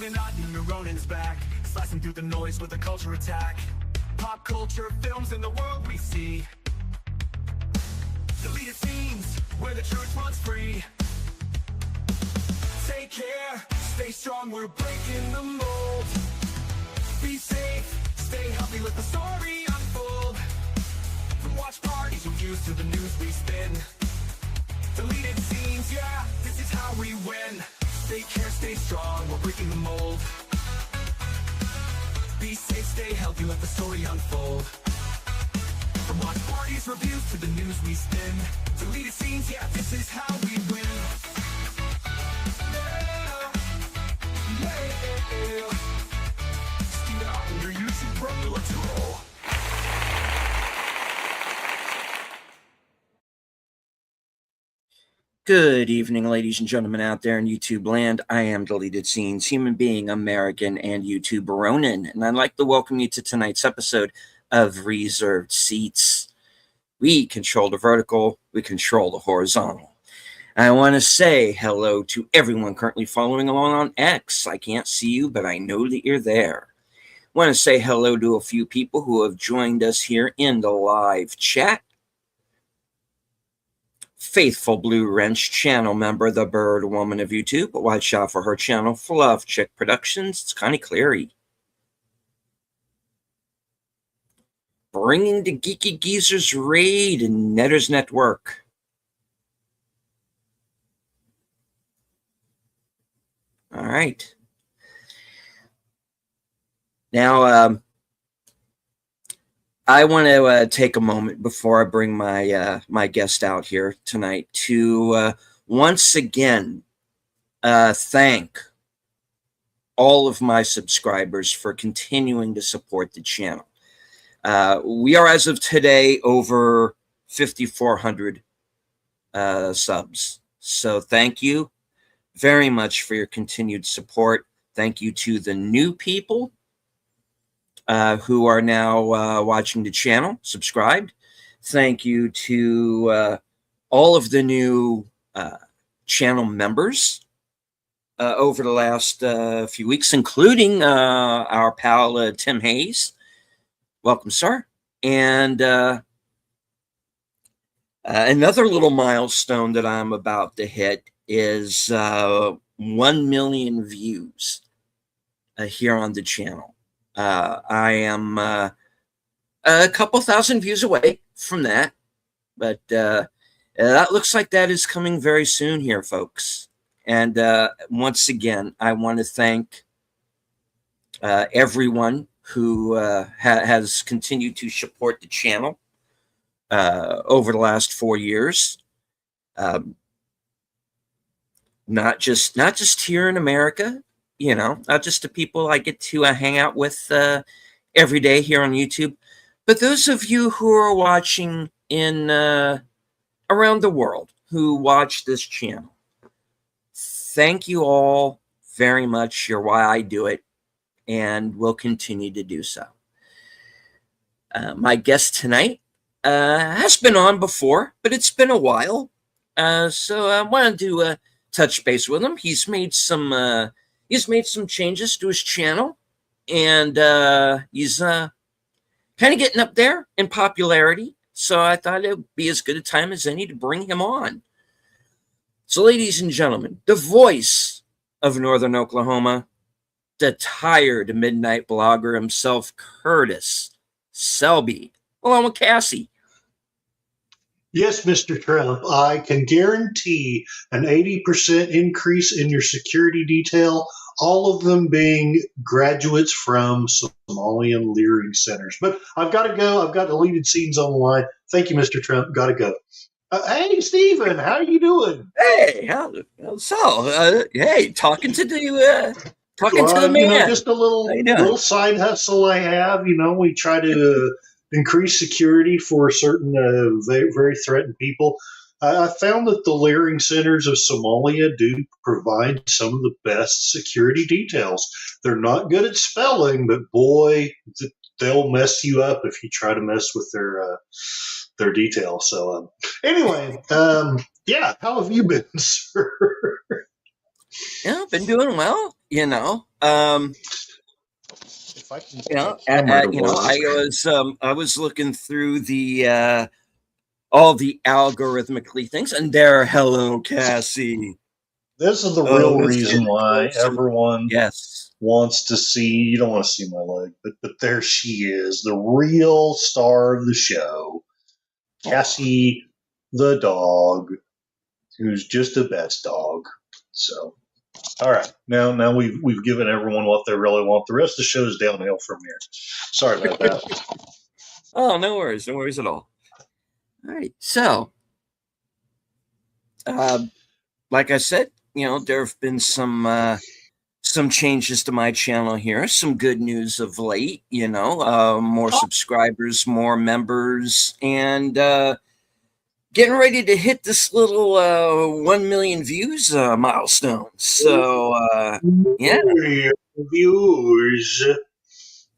Illuminati, Neuronins back, slicing through the noise with a culture attack. Pop culture films in the world we see. Deleted scenes where the truth runs free. Take care, stay strong, we're breaking the mold. Be safe, stay healthy, let the story unfold. From watch parties we use to the news we spin. Deleted scenes, yeah, this is how we win. Take care, stay strong, we're breaking the mold. Be safe, stay healthy, let the story unfold. From watch parties, reviews to the news we spin. Deleted scenes, yeah, this is how we win. Yeah. Steven Otten, your YouTube brother, let's roll. Good evening, ladies and gentlemen out there in YouTube land. I am Deleted Scenes, human being, American, and YouTuber Ronin, and I'd like to welcome you to tonight's episode of Reserved Seats. We control the vertical, we control the horizontal. I want to say hello to everyone currently following along on X. I can't see you, but I know that you're there. I want to say hello to a few people who have joined us here in the live chat. Faithful Blue Wrench channel member, the Bird Woman of YouTube. Watch out for her channel, Fluff Chick Productions. It's Connie Cleary. Bringing the Geeky Geezers raid and Netters Network. All right. Now, I want to take a moment before I bring my my guest out here tonight to once again thank all of my subscribers for continuing to support the channel. We are, as of today, over 5,400 subs. So thank you very much for your continued support. Thank you to the new people who are now watching the channel, subscribed. Thank you to all of the new channel members over the last few weeks, including our pal Tim Hayes. Welcome, sir. And another little milestone that I'm about to hit is 1 million views here on the channel. I am a couple thousand views away from that, but that looks like that is coming very soon here, folks. And once again, I want to thank everyone who has continued to support the channel over the last 4 years. Not just here in America. You know, not just the people I get to hang out with every day here on YouTube, but those of you who are watching in around the world who watch this channel. Thank you all very much. You're why I do it, and will continue to do so. My guest tonight has been on before, but it's been a while, so I wanted to touch base with him. He's made some changes to his channel, and he's kind of getting up there in popularity. So I thought it would be as good a time as any to bring him on. So, ladies and gentlemen, the voice of Northern Oklahoma, the tired midnight blogger himself, Curtis Selby, along with Cassie. Yes, Mr. Trump, I can guarantee an 80% increase in your security detail, all of them being graduates from Somalian leering centers. But I've got to go. I've got Deleted Scenes on the line. Thank you, Mr. Trump. Got to go. Hey, Stephen, how are you doing? Hey, hey, talking to the man. You know, just a little side hustle I have. You know, we try to increase security for certain very, very threatened people. I found that the Leering Centers of Somalia do provide some of the best security details. They're not good at spelling, but boy, they'll mess you up if you try to mess with their details. So anyway, yeah, how have you been, sir? Yeah, been doing well. you know. If I can get my camera to work. I was looking through the all the algorithmically things, and there, hello, Cassie. This is the Oh, real let's reason get why closer. everyone Yes. wants to see. You don't want to see my leg, but there she is, the real star of the show, Cassie the dog, who's just the best dog. So, all right, now we've given everyone what they really want. The rest of the show is downhill from here. Sorry about that. Oh, no worries at all. All right, so like I said, there have been some changes to my channel here. Some good news of late. More subscribers, more members, and getting ready to hit this little 1 million views milestone. So yeah, Views.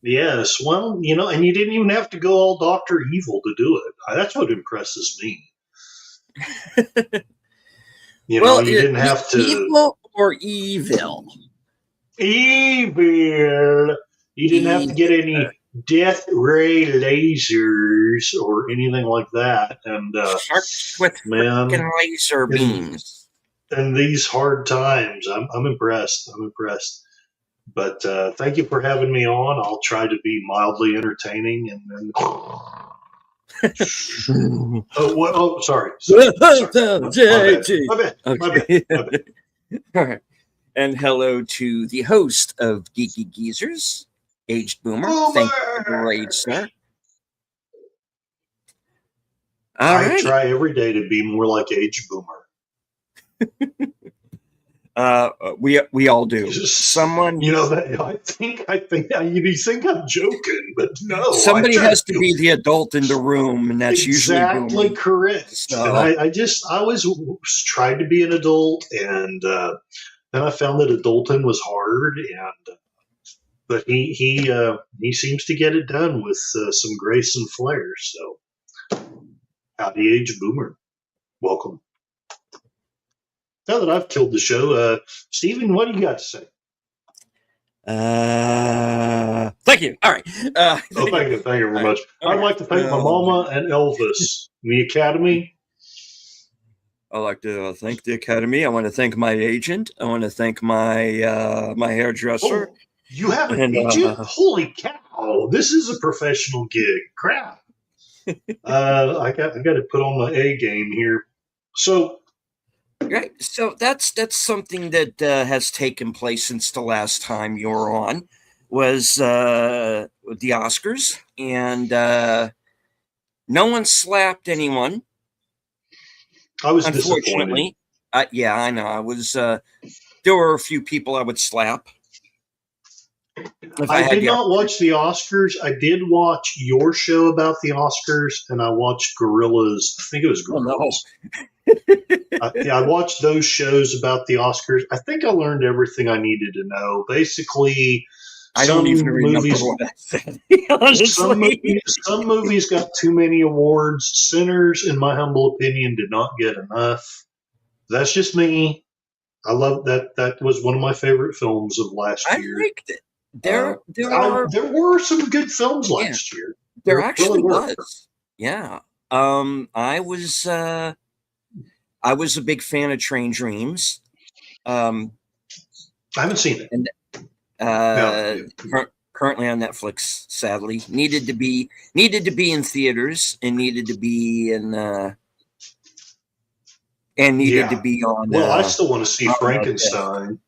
Yes, well, and you didn't even have to go all Dr. Evil to do it. That's what impresses me. Well, You didn't have to. Evil or evil? Evil. You didn't have to get any death ray lasers or anything like that. And sharks with man, laser beams. In these hard times, I'm impressed. I'm impressed. But thank you for having me on. I'll try to be mildly entertaining. And then, sorry. My bad. All right. And hello to the host of Geeky Geezers, Aged Boomer. Thank you, great sir. I try every day to be more like Aged Boomer. We all do. Someone, that I think you think I'm joking, but no. Somebody has to be the adult in the room, and that's exactly usually correct. So. And I always tried to be an adult, and then I found that adulting was hard, but he seems to get it done with some grace and flair. So, howdy, Aged Boomer, welcome. Now that I've killed the show, Stephen, what do you got to say? Thank you. All right. Thank you very much. I'd like to thank my mama and Elvis, the Academy. I'd like to thank the Academy. I want to thank my agent. I want to thank my my hairdresser. Oh, you have an agent? Holy cow! This is a professional gig. Crap. I got to put on my A game here. So. Right. So that's something that has taken place since the last time you were on, was the Oscars, and no one slapped anyone. I was unfortunately. Yeah, I know. I was. There were a few people I would slap. I did not watch the Oscars. I did watch your show about the Oscars, and I watched Gorilla's. I think it was Gorilla's. Oh, no. I watched those shows about the Oscars. I think I learned everything I needed to know. Basically, I don't even remember what I said. Some movies got too many awards. Sinners, in my humble opinion, did not get enough. That's just me. I love that. That was one of my favorite films of last year. I liked it. There were some good films last year. There actually was. Yeah. I was a big fan of Train Dreams. I haven't seen it. And currently on Netflix, sadly. Needed to be in theaters, and needed to be in to be on. Well, I still want to see Frankenstein.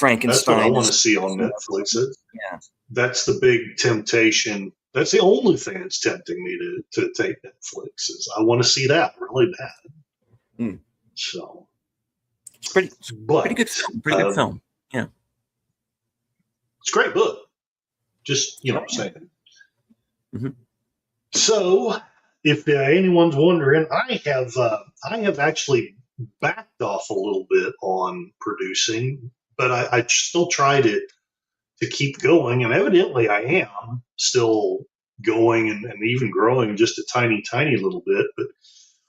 That's what I want to see on Netflix. Yeah. That's the big temptation. That's the only thing that's tempting me to take Netflix, is I want to see that really bad. Mm. So it's pretty good film. Pretty good film. Yeah. It's a great book. Just, I'm saying. Mm-hmm. So, if anyone's wondering, I have actually backed off a little bit on producing, but I still try to keep going, and evidently I am still going and even growing just a tiny, tiny little bit. But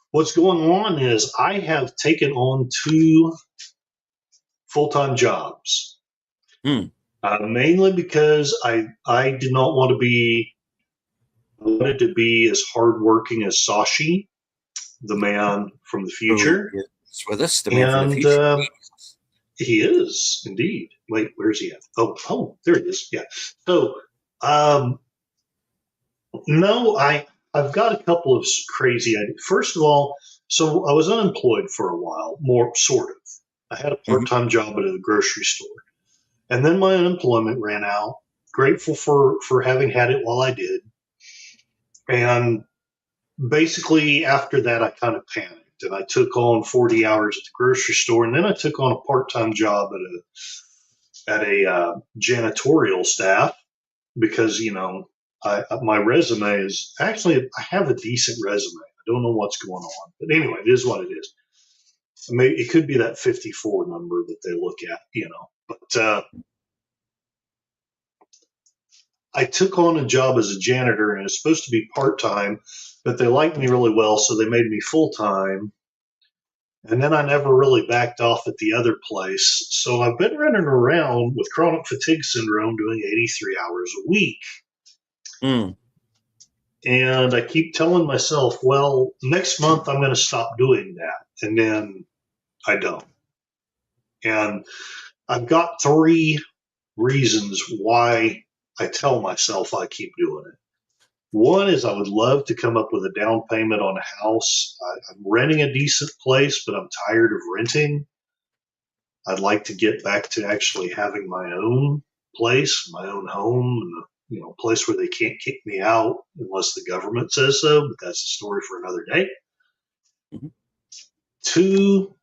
what's going on is I have taken on 2 full-time jobs. Mm. Mainly because I did not want to be wanted to be as hardworking as Sashi, the man from the Who future, is with us, the man from the and future. he is indeed. Wait, where's he at? Oh, there he is. Yeah. So, um, no, I've got a couple of crazy ideas. First of all, so I was unemployed for a while, more sort of. I had a Mm-hmm. part-time job at a grocery store, and then my unemployment ran out. Grateful for having had it while I did, and basically after that, I kind of panicked, and I took on 40 hours at the grocery store, and then I took on a part-time job at a janitorial staff because my resume is actually I have a decent resume. I don't know what's going on, but anyway, it is what it is. Maybe it could be that 54 number that they look at, But I took on a job as a janitor, and it's supposed to be part time, but they liked me really well, so they made me full time. And then I never really backed off at the other place. So I've been running around with chronic fatigue syndrome doing 83 hours a week. Mm. And I keep telling myself, well, next month I'm going to stop doing that. And then I don't. And I've got three reasons why I tell myself I keep doing it. One is I would love to come up with a down payment on a house. I'm renting a decent place, but I'm tired of renting. I'd like to get back to actually having my own place, my own home, and place where they can't kick me out unless the government says so. But that's a story for another day. Mm-hmm. Two,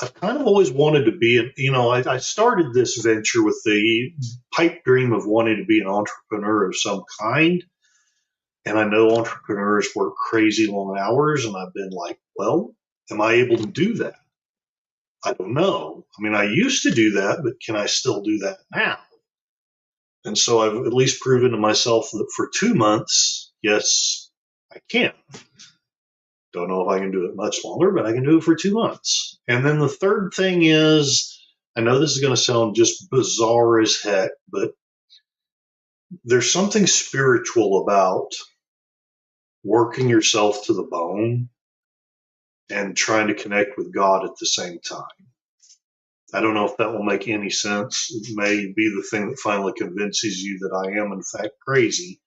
I've kind of always wanted to be, I started this venture with the pipe dream of wanting to be an entrepreneur of some kind. And I know entrepreneurs work crazy long hours, and I've been like, well, am I able to do that? I don't know. I mean, I used to do that, but can I still do that now? And so I've at least proven to myself that for 2 months, yes, I can. Don't know if I can do it much longer, but I can do it for 2 months. And then the third thing is, I know this is going to sound just bizarre as heck, but there's something spiritual about working yourself to the bone and trying to connect with God at the same time. I don't know if that will make any sense. It may be the thing that finally convinces you that I am in fact crazy.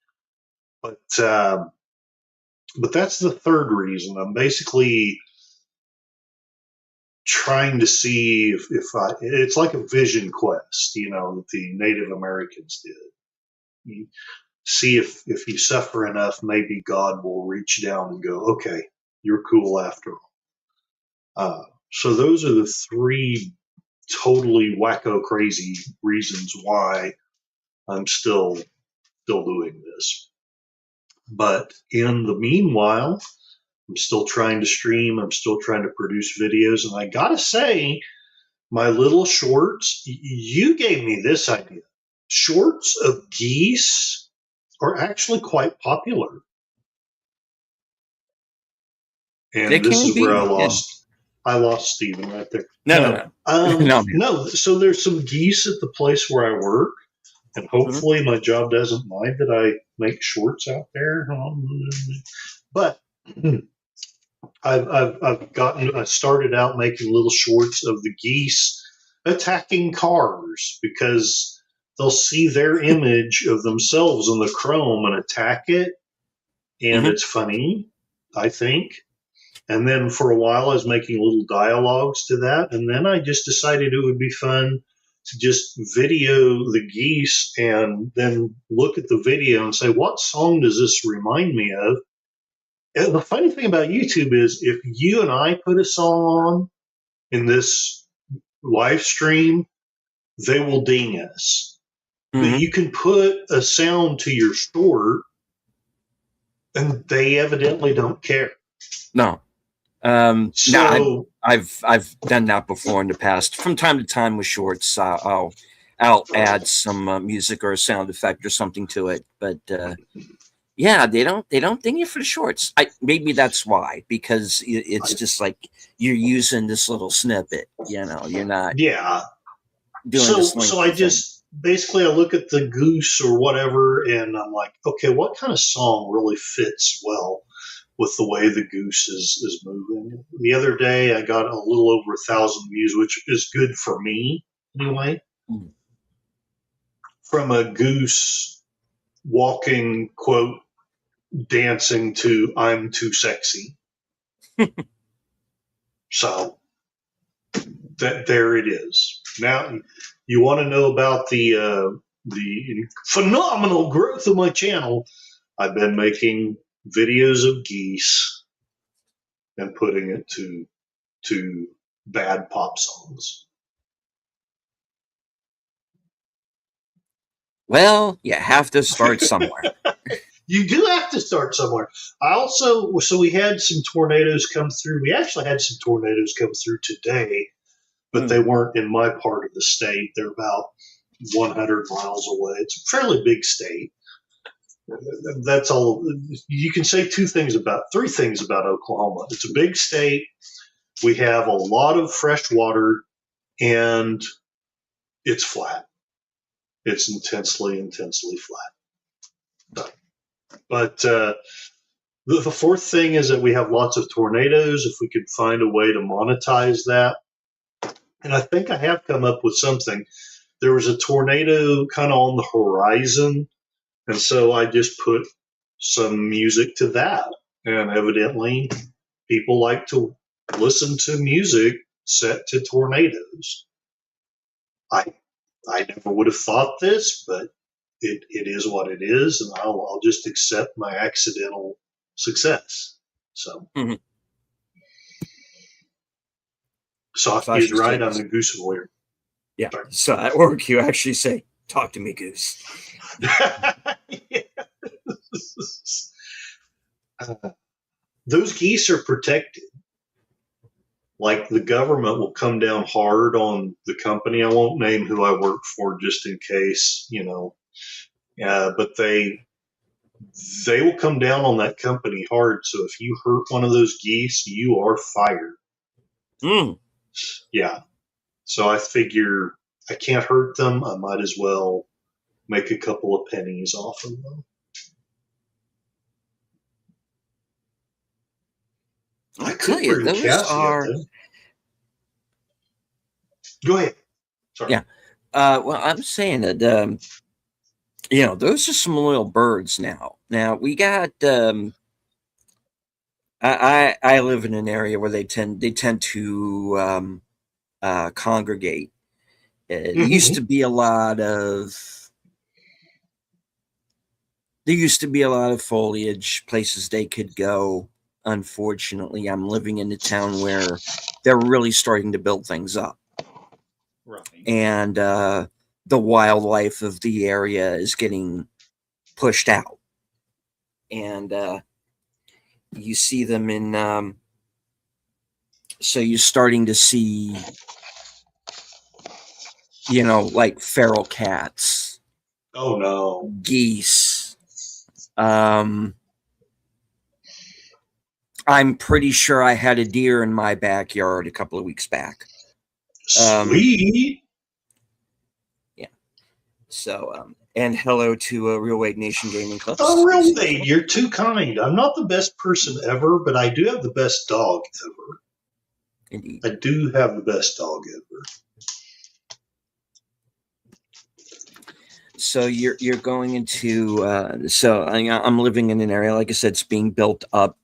But that's the third reason. I'm basically trying to see if it's like a vision quest, that the Native Americans did. You see if you suffer enough, maybe God will reach down and go, okay, you're cool after all. So those are the three totally wacko crazy reasons why I'm still doing this. But in the meanwhile, I'm still trying to stream. I'm still trying to produce videos. And I got to say, my little shorts, you gave me this idea. Shorts of geese are actually quite popular. And They this can is where be. I lost Steven right there. No. No. So there's some geese at the place where I work. And hopefully my job doesn't mind that I make shorts out there. But I started out making little shorts of the geese attacking cars because they'll see their image of themselves in the chrome and attack it. And it's funny, I think. And then for a while I was making little dialogues to that. And then I just decided it would be fun to just video the geese and then look at the video and say, what song does this remind me of? And the funny thing about YouTube is if you and I put a song on in this live stream, they will ding us. Mm-hmm. But you can put a sound to your short and they evidently don't care. No. I've done that before in the past. From time to time with shorts, I'll add some music or a sound effect or something to it. But yeah, they don't ding you for the shorts. Maybe that's why, because it's just like you're using this little snippet. You're not. Yeah. doing this So lengthy I thing. just basically I look at the goose or whatever, and I'm like, okay, what kind of song really fits well with the way the goose is moving? The other day, I got a little over 1,000 views, which is good for me anyway. Mm. From a goose walking quote dancing to "I'm too sexy." So that there it is. Now, you want to know about the phenomenal growth of my channel? I've been making videos of geese and putting it to bad pop songs. Well, you have to start somewhere. You do have to start somewhere. I also so we had some tornadoes come through. We actually had some tornadoes come through today, but they weren't in my part of the state. They're about 100 miles away. It's a fairly big state. That's all. You can say three things about Oklahoma. It's a big state. We have a lot of fresh water, and it's flat. It's intensely flat. But the fourth thing is that we have lots of tornadoes. If we could find a way to monetize that, and I think I have come up with something. There was a tornado kind of on the horizon, and so I just put some music to that. And evidently, people like to listen to music set to tornadoes. I never would have thought this, but it is what it is, and I'll just accept my accidental success. So, Mm-hmm. Saki is right. I'm a goose avoider. Yeah. Sorry. So at work, you actually say, "Talk to me, goose." Those geese are protected. Like the government will come down hard on the company. I won't name who I work for just in case, but they will come down on that company hard. So if you hurt one of those geese, you are fired. Yeah. So I figure I can't hurt them. I might as well make a couple of pennies off of them. I tell you, those are. Go ahead. Sorry. Yeah. Well, I'm saying that those are some loyal birds now. Now we got. I live in an area where they tend to congregate. It used to be a lot of. There used to be a lot of foliage, places they could go. Unfortunately, I'm living in a town where they're really starting to build things up. Right. And the wildlife of the area is getting pushed out. And you see them in, so you're starting to see, like feral cats. Oh, no. Geese. I'm pretty sure I had a deer in my backyard a couple of weeks back. Sweet. Yeah. So, and hello to Real Weight Nation Gaming Club. Oh, Real Weight, you're too kind. I'm not the best person ever, but I do have the best dog ever. Indeed. I do have the best dog ever. So you're going into so I'm living in an area, like I said, it's being built up,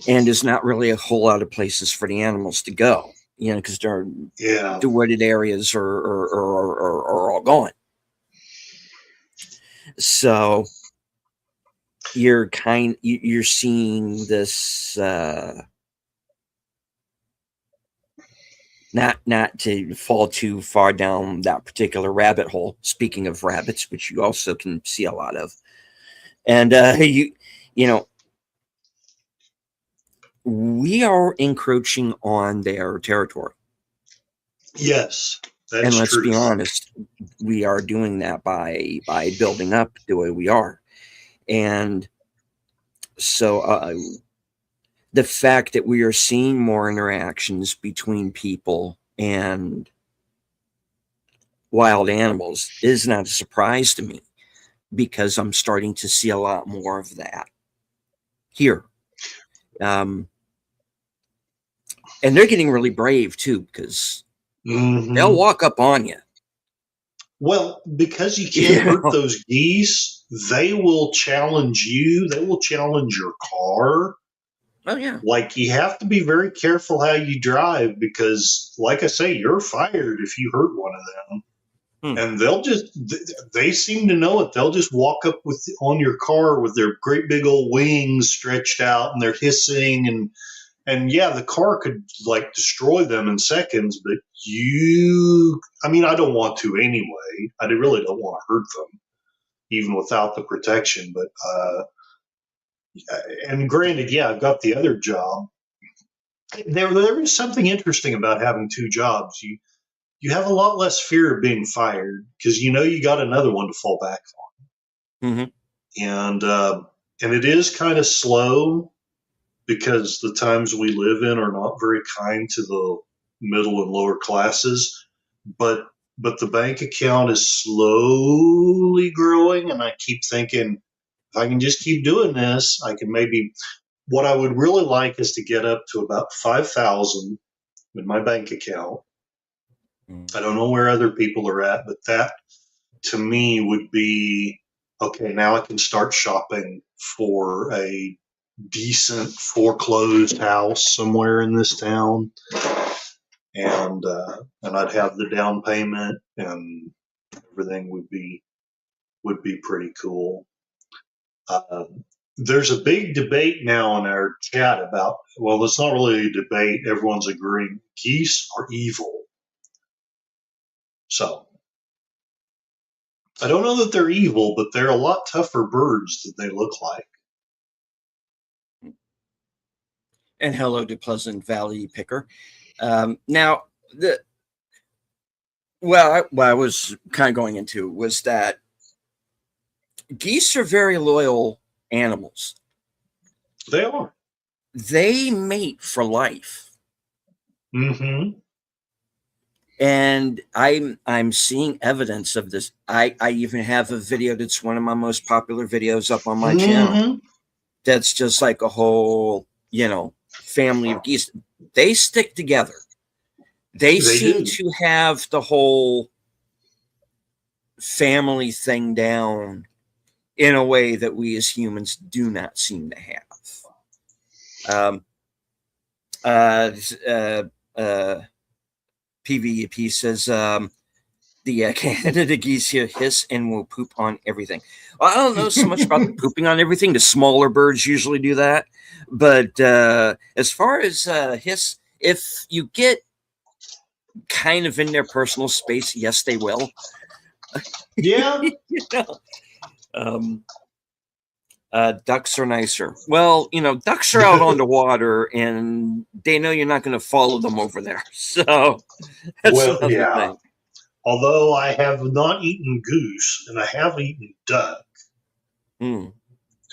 and there's not really a whole lot of places for the animals to go, because the wooded areas are all gone. So you're seeing this. Not to fall too far down that particular rabbit hole. Speaking of rabbits, which you also can see a lot of, and we are encroaching on their territory. Yes, and let's be honest, we are doing that by building up the way we are, and so the fact that we are seeing more interactions between people and wild animals is not a surprise to me because I'm starting to see a lot more of that here. And they're getting really brave too because they'll walk up on you. Well, because you can't hurt those geese, they will challenge you. They will challenge your car. Oh, yeah. Like, you have to be very careful how you drive because, like I say, you're fired if you hurt one of them. And they seem to know it. They'll just walk up on your car with their great big old wings stretched out and they're hissing and yeah, the car could like destroy them in seconds, but I don't want to anyway. I really don't want to hurt them, even without the protection. But, and granted, yeah, I've got the other job. There is something interesting about having two jobs. You have a lot less fear of being fired because you got another one to fall back on. And it is kind of slow because the times we live in are not very kind to the middle and lower classes. But the bank account is slowly growing, and I keep thinking, if I can just keep doing this, I can maybe. What I would really like is to get up to about 5,000 in my bank account. I don't know where other people are at, but that to me would be okay. Now I can start shopping for a decent foreclosed house somewhere in this town, and I'd have the down payment, and everything would be pretty cool. There's a big debate now in our chat about, well, it's not really a debate. Everyone's agreeing geese are evil. So I don't know that they're evil, but they're a lot tougher birds than they look like. And hello to Pleasant Valley Picker. Now, what I was kind of going into was that geese are very loyal animals. They are. They mate for life. Mm-hmm. And I'm seeing evidence of this. I even have a video that's one of my most popular videos up on my channel. That's just like a whole, family of geese. They stick together. They seem to have the whole family thing down in a way that we as humans do not seem to have. PvP says the Canada geese here hiss and will poop on everything. Well, I don't know so much about the pooping on everything. The smaller birds usually do that. But as far as hiss, if you get kind of in their personal space, yes, they will. Yeah. Ducks are nicer. Well, ducks are out on the water, and they know you're not going to follow them over there. So that's another thing. Although I have not eaten goose, and I have eaten duck.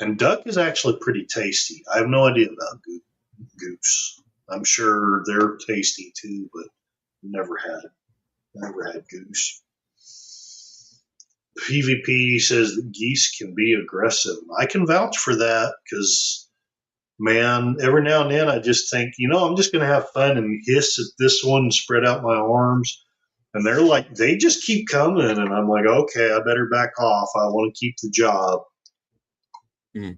And duck is actually pretty tasty. I have no idea about goose. I'm sure they're tasty too, but never had it. Never had goose. PvP says that geese can be aggressive. I can vouch for that because, man, every now and then I just think, I'm just going to have fun and hiss at this one and spread out my arms. And they're like, they just keep coming. And I'm like, okay, I better back off. I want to keep the job. And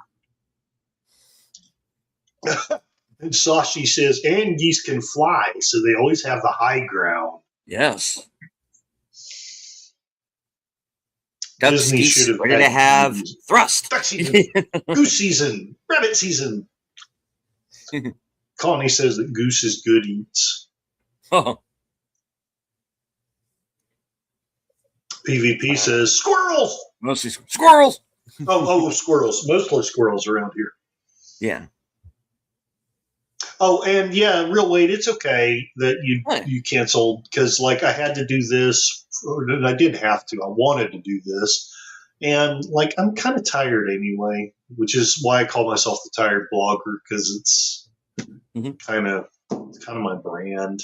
Sashi says, and geese can fly, so they always have the high ground. Yes. Disney should have ready to have thrust. Duck season, goose season, rabbit season. Connie says that goose is good eats. Oh. PvP says squirrels. Mostly squirrels. Squirrels. Mostly squirrels around here. Yeah. Oh, and yeah, real Wade, it's okay that you canceled because, like, I had to do this, and I didn't have to. I wanted to do this, and like, I'm kind of tired anyway, which is why I call myself the tired blogger because it's kind of my brand.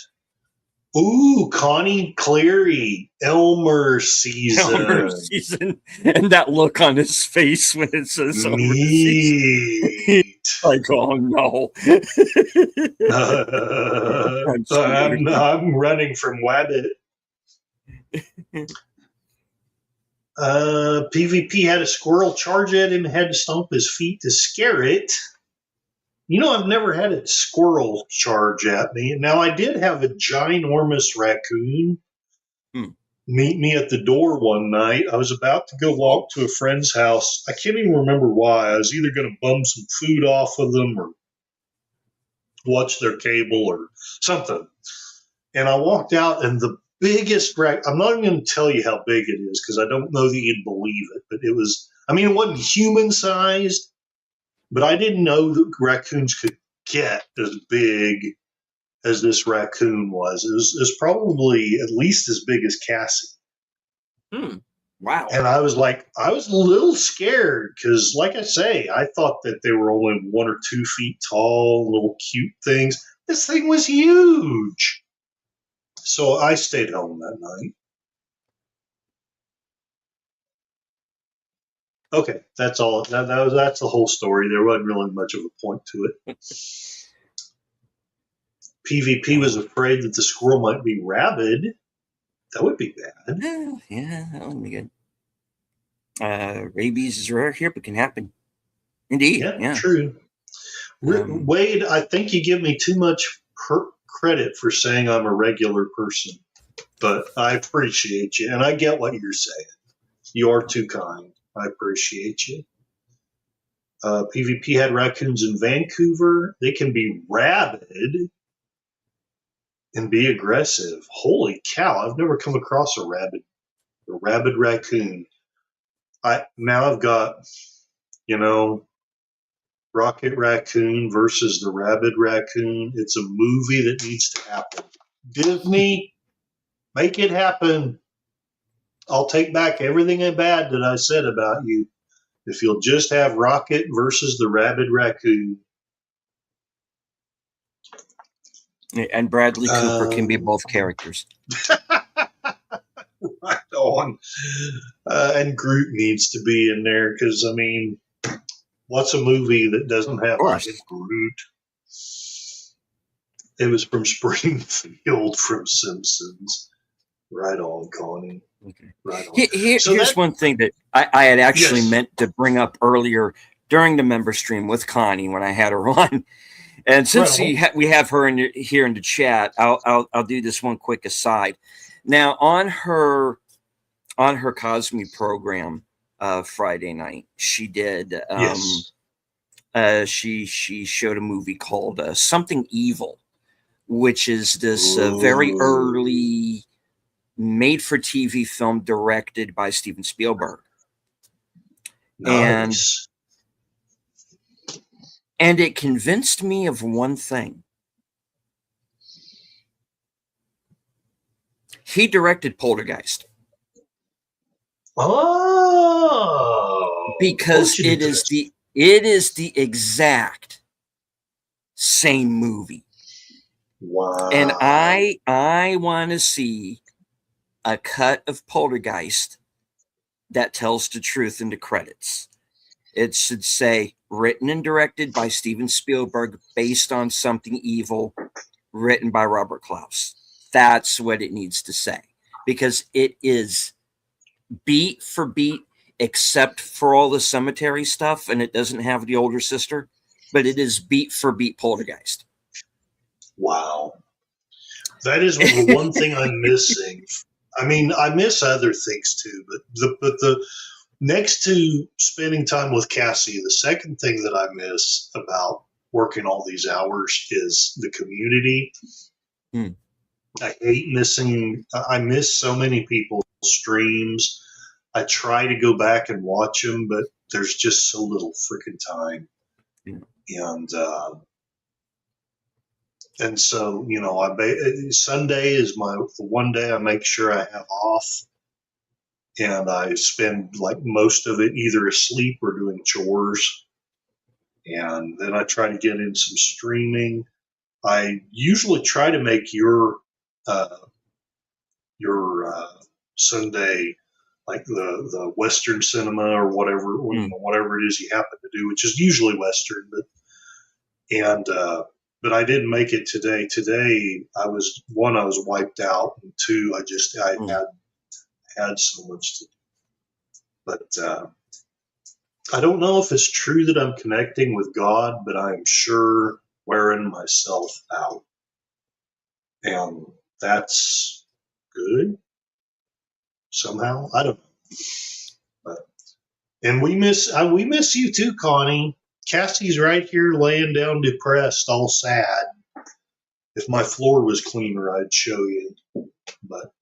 Ooh, Connie Cleary, Elmer Elmer season. season, and that look on his face when it says Elmer season. Neat. Like, oh no. That's weird. I'm running from Wabbit. PvP had a squirrel charge at him, had to stomp his feet to scare it. You know, I've never had a squirrel charge at me. Now, I did have a ginormous raccoon Hmm. meet me at the door one night. I was about to go walk to a friend's house. I can't even remember why. I was either going to bum some food off of them or watch their cable or something. And I walked out, and the biggest I'm not even going to tell you how big it is because I don't know that you'd believe it, but it was, I mean, it wasn't human sized, but I didn't know that raccoons could get as big as this raccoon was. It was probably at least as big as Cassie. Wow. And I was a little scared because, like I say, I thought that they were only 1 or 2 feet tall, little cute things. This thing was huge. So I stayed home that night. Okay, that's all. That's the whole story. There wasn't really much of a point to it. PvP was afraid that the squirrel might be rabid. That would be bad. Yeah, that would be good. Rabies is rare here, but can happen. Indeed. Yeah. True. Wade, I think you give me too much credit for saying I'm a regular person, but I appreciate you, and I get what you're saying. You are too kind. I appreciate you. PvP had raccoons in Vancouver. They can be rabid and be aggressive. Holy cow! I've never come across a rabid raccoon. Now I've got, Rocket Raccoon versus the Rabid Raccoon. It's a movie that needs to happen. Disney, make it happen. I'll take back everything bad that I said about you if you'll just have Rocket versus the Rabid Raccoon. And Bradley Cooper can be both characters. Right on. And Groot needs to be in there because, I mean, what's a movie that doesn't have Groot? It was from Springfield from Simpsons. Right on, Connie. Okay. Right on. Here's one thing that I had actually meant to bring up earlier during the member stream with Connie when I had her on. And since we have her here in the chat, I'll do this one quick aside. Now on her Cosme program Friday night, she did she showed a movie called Something Evil, which is this very early made-for-TV film directed by Steven Spielberg. Nice. And it convinced me of one thing. He directed Poltergeist. Oh, because it is the exact same movie. Wow. And I want to see a cut of Poltergeist that tells the truth in the credits. It should say written and directed by Steven Spielberg based on Something Evil written by Robert Klaus. That's what it needs to say, because it is beat for beat except for all the cemetery stuff, and it doesn't have the older sister, but it is beat for beat Poltergeist. Wow. That is the one thing I'm missing. I mean, I miss other things too, but the next to spending time with Cassie, the second thing that I miss about working all these hours is the community. I hate missing. I miss so many people's streams. I try to go back and watch them, but there's just so little freaking time. And so, Sunday is the one day I make sure I have off, and I spend like most of it either asleep or doing chores. And then I try to get in some streaming. I usually try to make your uh, your Sunday, like the Western cinema or whatever, whatever it is you happen to do, which is usually Western, but I didn't make it today. Today I was wiped out, and two, I had so much to do. But I don't know if it's true that I'm connecting with God, but I am sure wearing myself out, and that's good somehow. I don't know, but and we miss you too, Connie. Cassie's right here laying down depressed, all sad. If my floor was cleaner, I'd show you. But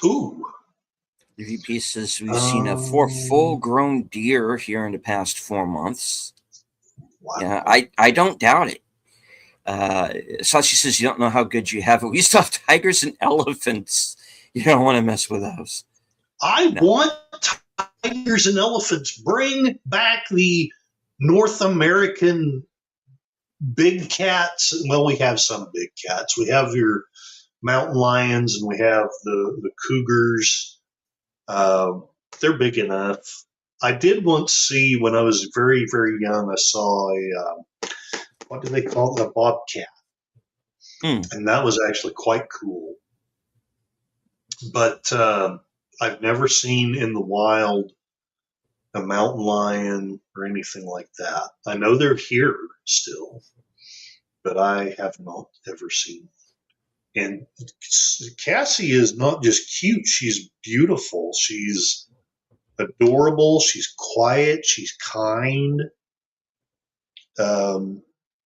ooh, VP says we've seen a 4 full-grown deer here in the past 4 months. Wow. Yeah, I don't doubt it. Sashi says you don't know how good you have it. We used to have tigers and elephants. You don't want to mess with those. I want tigers and elephants. Bring back the North American big cats. Well, we have some big cats. We have your mountain lions, and we have the cougars. They're big enough. I did once see, when I was very, very young, I saw a, what do they call it? A bobcat. And that was actually quite cool. But I've never seen in the wild a mountain lion or anything like that. I know they're here still, but I have not ever seen them. And Cassie is not just cute, she's beautiful. She's adorable. She's quiet. She's kind.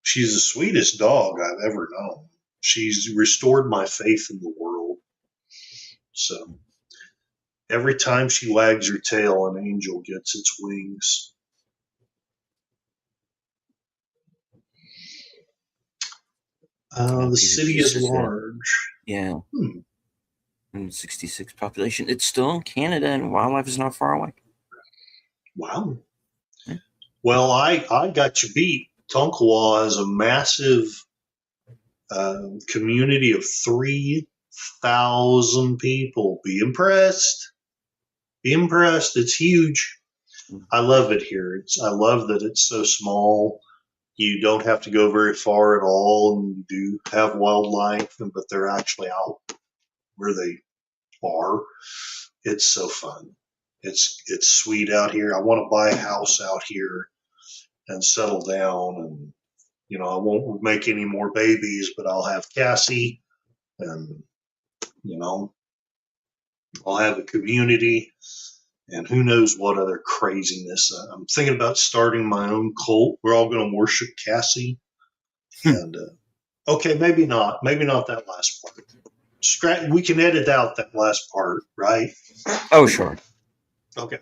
She's the sweetest dog I've ever known. She's restored my faith in the world. So every time she wags her tail, an angel gets its wings. The city is large. Yeah. 66 population. It's still in Canada, and wildlife is not far away. Wow. Yeah. Well, I got you beat. Tonkawa is a massive community of 3,000 people. Be impressed. Be impressed. It's huge. I love it here. I love that it's so small. You don't have to go very far at all, and you do have wildlife, but they're actually out where they are. It's so fun. It's sweet out here. I want to buy a house out here and settle down, and I won't make any more babies, but I'll have Cassie, and I'll have a community, and who knows what other craziness. I'm thinking about starting my own cult. We're all going to worship Cassie, and okay, maybe not that last part. We can edit out that last part, right? Oh, sure. Okay.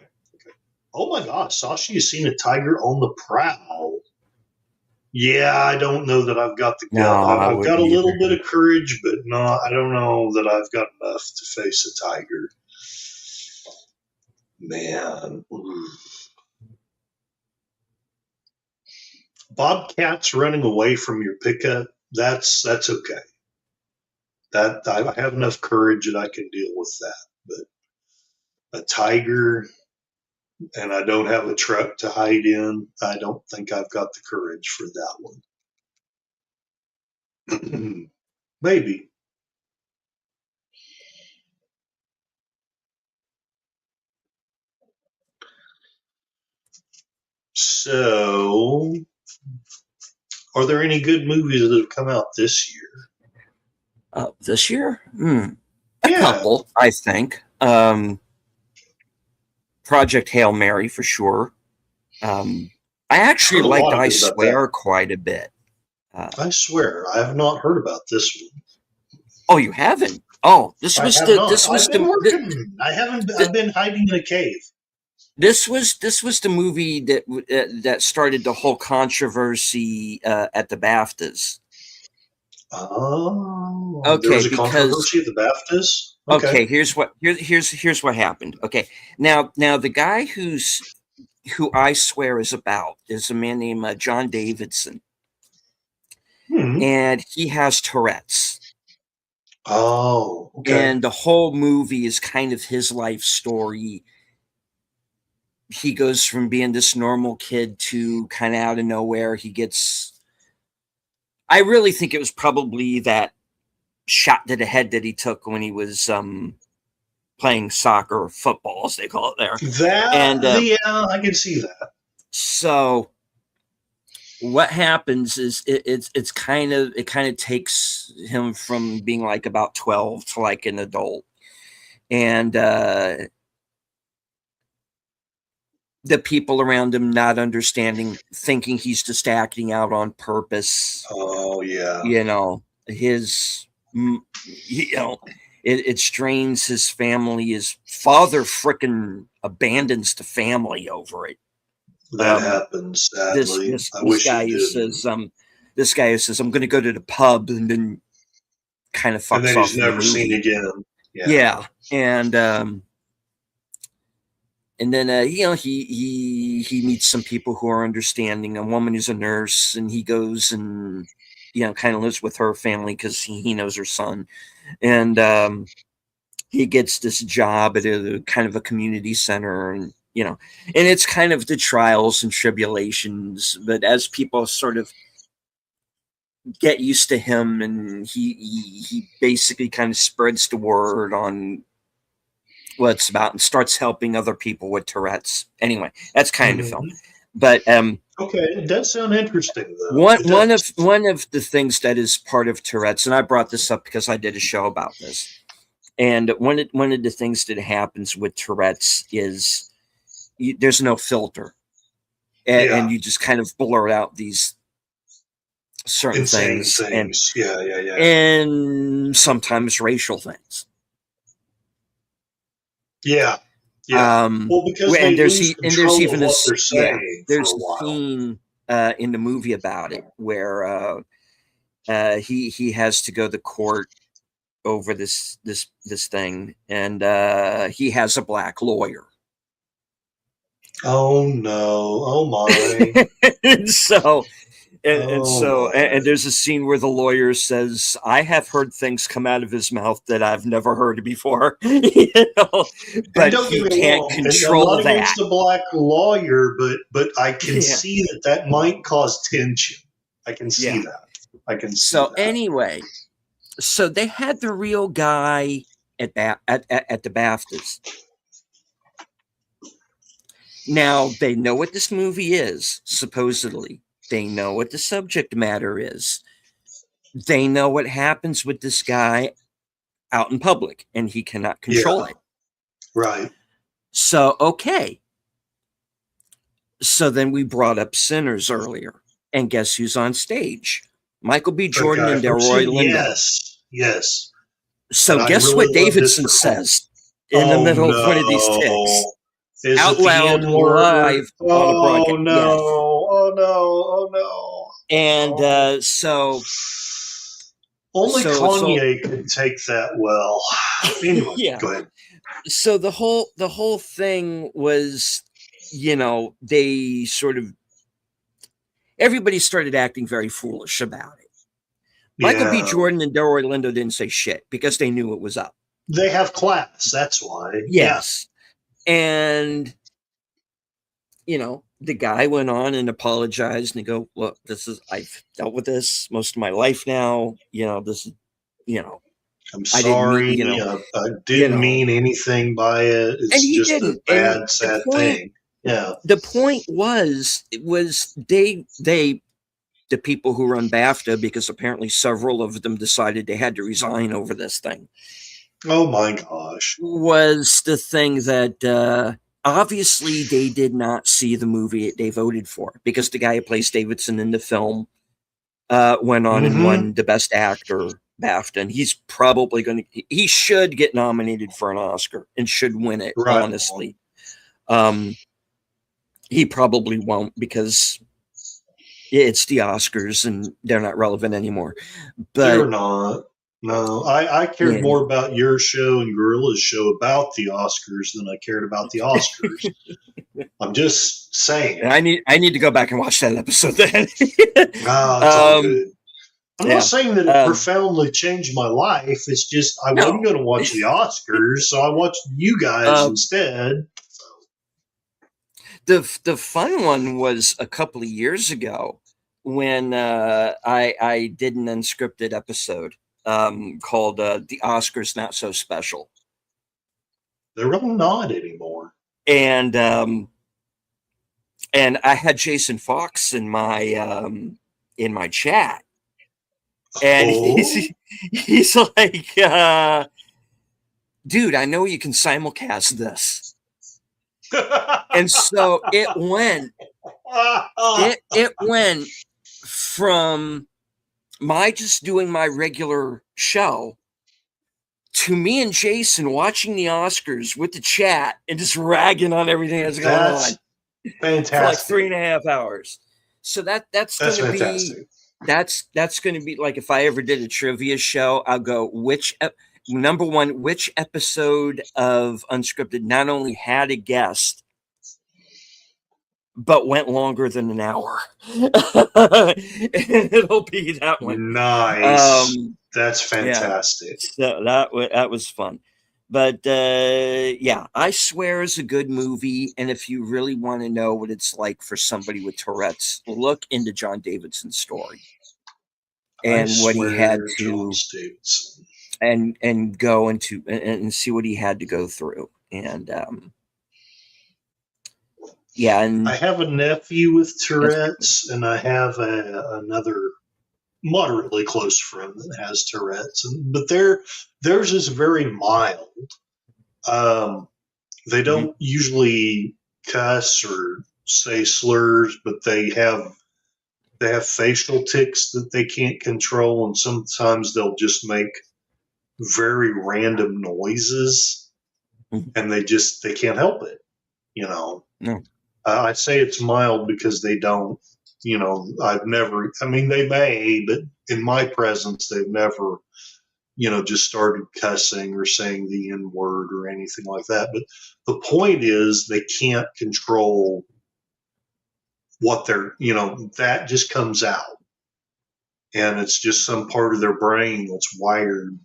Oh my gosh, Sashi has seen a tiger on the prowl. Yeah, I don't know that I've got the gut. No, I've got a little bit of courage, but I don't know that I've got enough to face a tiger. Man. Bobcats running away from your pickup, that's okay. That I have enough courage that I can deal with that. But a tiger, and I don't have a truck to hide in, I don't think I've got the courage for that one. Maybe. So, are there any good movies that have come out this year? This year? A couple, I think. Project Hail Mary, for sure. I actually liked I Swear quite a bit. I Swear, I have not heard about this one. Oh, you haven't? Oh, I've been hiding in a cave. This was the movie that started the whole controversy at the BAFTAs. Oh, okay. There was a controversy at the BAFTAs. Okay, here's what happened. Okay, now the guy who I Swear is about is a man named John Davidson. and he has Tourette's. Oh, okay. And the whole movie is kind of his life story. He goes from being this normal kid to kind of out of nowhere. I really think it was probably that shot to the head that he took when he was playing soccer or football, as they call it there. Yeah, I can see that. So what happens is it kind of takes him from being like about 12 to like an adult, and the people around him not understanding, thinking he's just acting out on purpose. Oh yeah. It strains his family. His father frickin' abandons the family over it. That happens, sadly. This guy who says, I'm going to go to the pub, and then kind of fucks and then off he's never seen again. Yeah. And then he meets some people who are understanding. A woman who's a nurse, and he goes and kind of lives with her family because he knows her son, and he gets this job at a kind of a community center, and and it's kind of the trials and tribulations. But as people sort of get used to him, and he basically kind of spreads the word on what it's about and starts helping other people with Tourette's. Anyway, that's kind of the film. But okay, it does sound interesting though. One of the things that is part of Tourette's, and I brought this up because I did a show about this, and one of the things that happens with Tourette's is there's no filter, and you just kind of blurt out these certain things. And sometimes racial things. Yeah. Well, because there's even a scene in the movie about it where he has to go to court over this thing, and he has a black lawyer. Oh no! Oh my! And there's a scene where the lawyer says, "I have heard things come out of his mouth that I've never heard before." But he can't control that. Against the black lawyer, but I can see that might cause tension. I can see that. I can see that. Anyway, so they had the real guy at the BAFTAs. Now they know what this movie is, supposedly. They know what the subject matter is. They know what happens with this guy out in public, and he cannot control it. Right. So, okay. So then we brought up Sinners earlier, and guess who's on stage? Michael B. Jordan and Delroy Lindo. Yes. So guess what Davidson says in the middle of one of these ticks? Out loud, live on the broadcast. Oh no! And so only Kanye could take that well. Anyway, go ahead. So the whole thing was, they sort of, everybody started acting very foolish about it. Michael B. Jordan and Delroy Lindo didn't say shit because they knew it was up. They have class. That's why. Yes. And, the guy went on and apologized and go, look, I've dealt with this most of my life now. This is, I'm sorry. I didn't mean anything by it. It's just a bad, sad thing. Yeah. The point was the people who run BAFTA, because apparently several of them decided they had to resign over this thing. Oh my gosh. Was the thing that obviously they did not see the movie they voted for, because the guy who plays Davidson in the film went on and won the Best Actor BAFTA, and he's probably he should get nominated for an Oscar and should win it, honestly. He probably won't because it's the Oscars and they're not relevant anymore. But they're not. No, I cared more about your show and Gorilla's show about the Oscars than I cared about the Oscars. I'm just saying. I need to go back and watch that episode then. It's all good. I'm not saying that it profoundly changed my life. It's just I wasn't going to watch the Oscars, so I watched you guys instead. The fun one was a couple of years ago when I did an unscripted episode called "The Oscars Not So Special." They're really not anymore. And I had Jason Fox in my chat, and he's like, "Dude, I know you can simulcast this." And so it went from my just doing my regular show to me and Jason watching the Oscars with the chat and just ragging on everything that's going on. Fantastic. For like 3.5 hours. So that's going to be that's going to be like if I ever did a trivia show, I'll go number one, which episode of Unscripted not only had a guest but went longer than an hour. It'll be that one. Nice. That's fantastic. Yeah. So that was fun. But yeah, I Swear is a good movie. And if you really want to know what it's like for somebody with Tourette's, look into John Davidson's story and what he had to and go into and see what he had to go through. And yeah, and I have a nephew with Tourette's, and I have another moderately close friend that has Tourette's, but theirs is very mild. They don't usually cuss or say slurs, but they have facial tics that they can't control, and sometimes they'll just make very random noises, and they can't help it. No. I say it's mild because they don't. I've never. I mean, they may, but in my presence, they've never. Just started cussing or saying the N word or anything like that. But the point is, they can't control what they're. That just comes out, and it's just some part of their brain that's wired.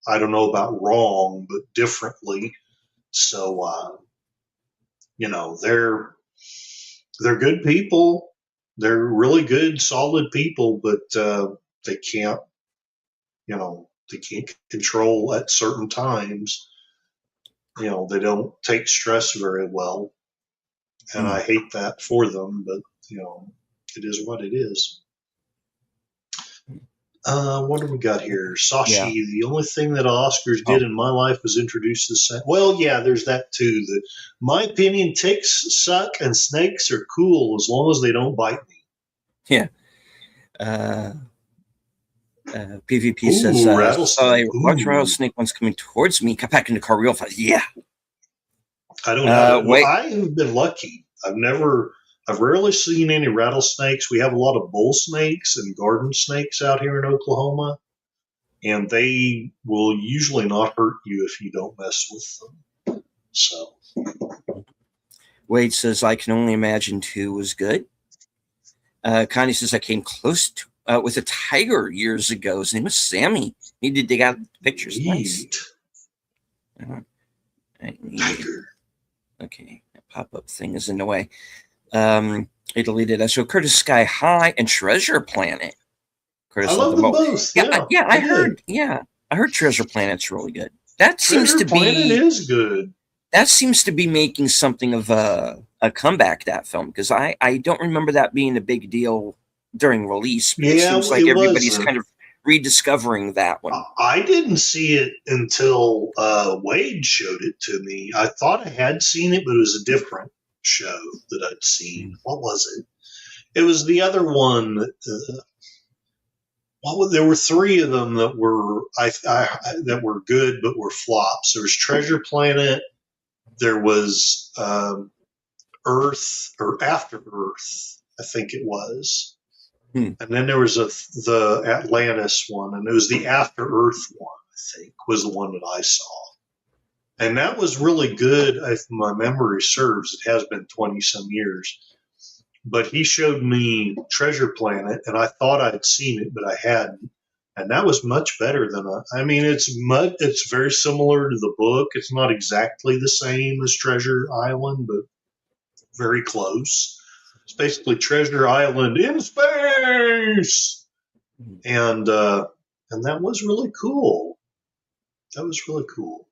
I don't know about wrong, but differently. So, they're good people. They're really good, solid people, but they can't, they can't control at certain times. They don't take stress very well, and I hate that for them. But it is what it is. What do we got here? Sashi, the only thing that Oscars did in my life was introduce the same. Well, yeah, there's that too. My opinion, ticks suck and snakes are cool as long as they don't bite me. Yeah. PvP says, watch rattlesnake one's coming towards me. Got back in the car real fast. Yeah. I don't know. Well, I have been lucky. I've rarely seen any rattlesnakes. We have a lot of bull snakes and garden snakes out here in Oklahoma, and they will usually not hurt you if you don't mess with them. So, Wade says, I can only imagine 2 was good. Connie says, I came close to with a tiger years ago. His name was Sammy. Need to dig out pictures. Nice. Tiger. Okay, that pop-up thing is in the way. He deleted that. So Curtis Sky High and Treasure Planet. Curtis, I love them both. Yeah, I heard. Yeah, I heard Treasure Planet's really good. That seems to be. Planet is good. That seems to be making something of a comeback. That film, because I don't remember that being a big deal during release. But it seems like everybody's kind of rediscovering that one. I didn't see it until Wade showed it to me. I thought I had seen it, but it was a different show that I'd seen. What was it? It was the other one. There were 3 of them that were that were good but were flops. There was Treasure Planet. There was Earth or After Earth, I think it was. And then there was the Atlantis one, and it was the After Earth one, I think, was the one that I saw. And that was really good, if my memory serves. It has been 20-some years. but he showed me Treasure Planet, and I thought I'd seen it, but I hadn't. And that was much better than it's very similar to the book. It's not exactly the same as Treasure Island, but very close. It's basically Treasure Island in space, and that was really cool. That was really cool.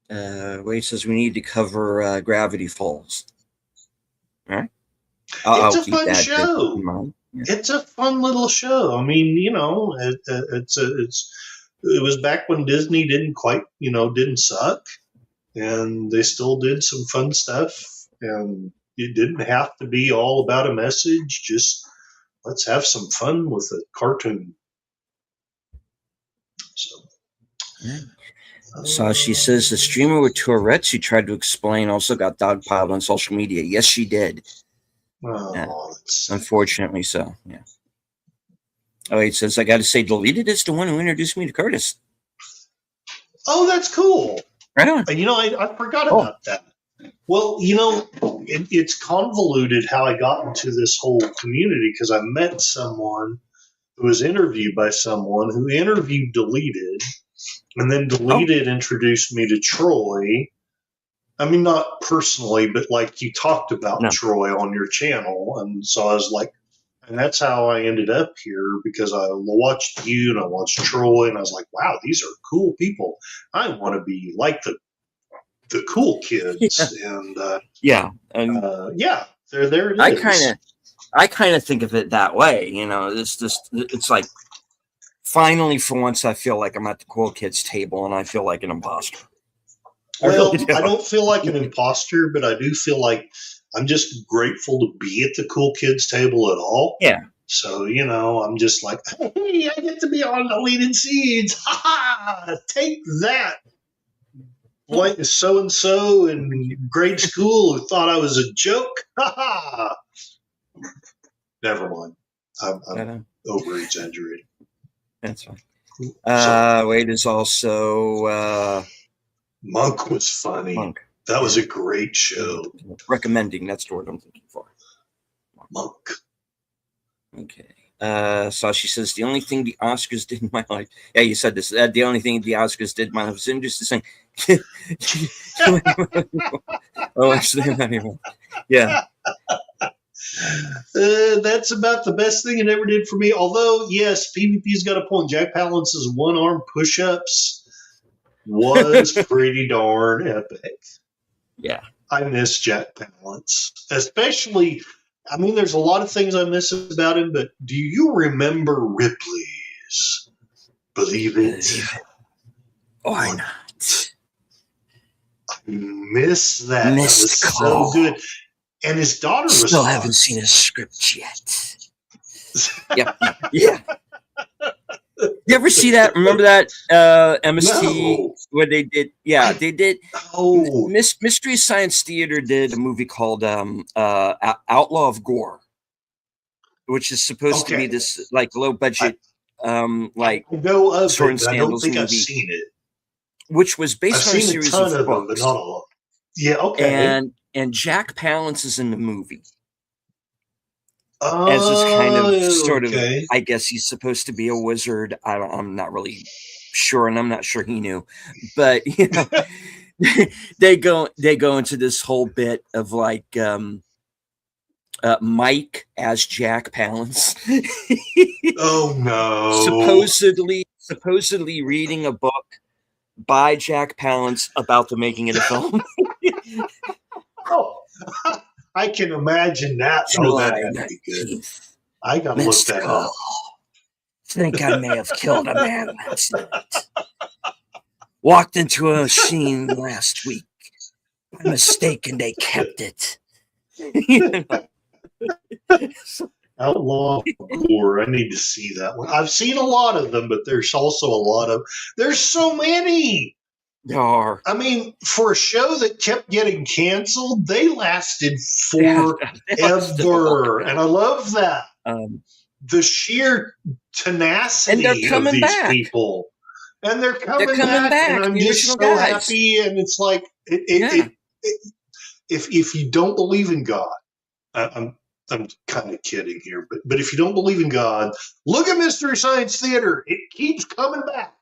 Wade says we need to cover Gravity Falls. All right. It's a fun show. Yeah. It's a fun little show. I mean, it was back when Disney didn't suck, and they still did some fun stuff, and it didn't have to be all about a message. Just let's have some fun with a cartoon. So she says the streamer with Tourette's who tried to explain also got dogpiled on social media. Yes, she did. Unfortunately so. Yeah. Oh, he says, I got to say, Deleted is the one who introduced me to Curtis. Oh, that's cool. Right on. I forgot about that. Well, it's convoluted how I got into this whole community because I met someone who was interviewed by someone who interviewed Deleted, and then Deleted introduced me to Troy. I mean, not personally, but like you talked about Troy on your channel. And so I was like, and that's how I ended up here because I watched you and I watched Troy and I was like, wow, these are cool people. I want to be like the cool kids. Yeah. And there it is. I kind of think of it that way. It's like finally for once I feel like I'm at the cool kids table and I feel like an imposter. Well, I don't feel like an imposter, but I do feel like I'm just grateful to be at the cool kids table at all. Yeah. So, I'm just like, hey, I get to be on Deleted Seeds. Ha ha! Take that. Like so-and-so in grade school who thought I was a joke. Ha ha! Never mind. I'm over-exaggerating. That's fine. Wade is also... Monk was funny. That was a great show. Recommending, that's the word I'm looking for. Monk. Okay. So she says, the only thing the Oscars did in my life. Yeah, you said this. The only thing the Oscars did in my life was interesting. Oh, actually, not even. Yeah. That's about the best thing it ever did for me. Although, yes, PvP's got a point. Jack Palance's one-arm push-ups was pretty darn epic. Yeah. I miss Jack Palance. Especially, I mean, there's a lot of things I miss about him, but do you remember Ripley's Believe It or Not? I miss that. Missed that was call. So good. And his daughter was still haven't seen his script yet. Yep. Yeah. You ever see that? Remember that MST where they did? Yeah, they did. Oh, Mystery Science Theater did a movie called Outlaw of Gore, which is supposed to be this like low budget, like sword and sandals movie. I've seen it. Which was based on a series of books. But not a lot. Yeah, okay. And Jack Palance is in the movie. As this kind of sort of, I guess he's supposed to be a wizard. I'm not really sure, and I'm not sure he knew, but they go into this whole bit of like Mike as Jack Palance. Oh no! Supposedly reading a book by Jack Palance about the making of the film. Oh. I can imagine that. That'd be good. I gotta look that up. Think I may have killed a man last night. Walked into a machine last week. By mistake, and they kept it. Outlaw of Gore. I need to see that one. I've seen a lot of them, but there's also a lot of. There's so many. There are. I mean, for a show that kept getting canceled, they lasted forever, and I love that. The sheer tenacity of these people, and they're coming back, and I'm just so happy. And it's like, if you don't believe in God, I'm kind of kidding here, but if you don't believe in God, look at Mystery Science Theater. It keeps coming back.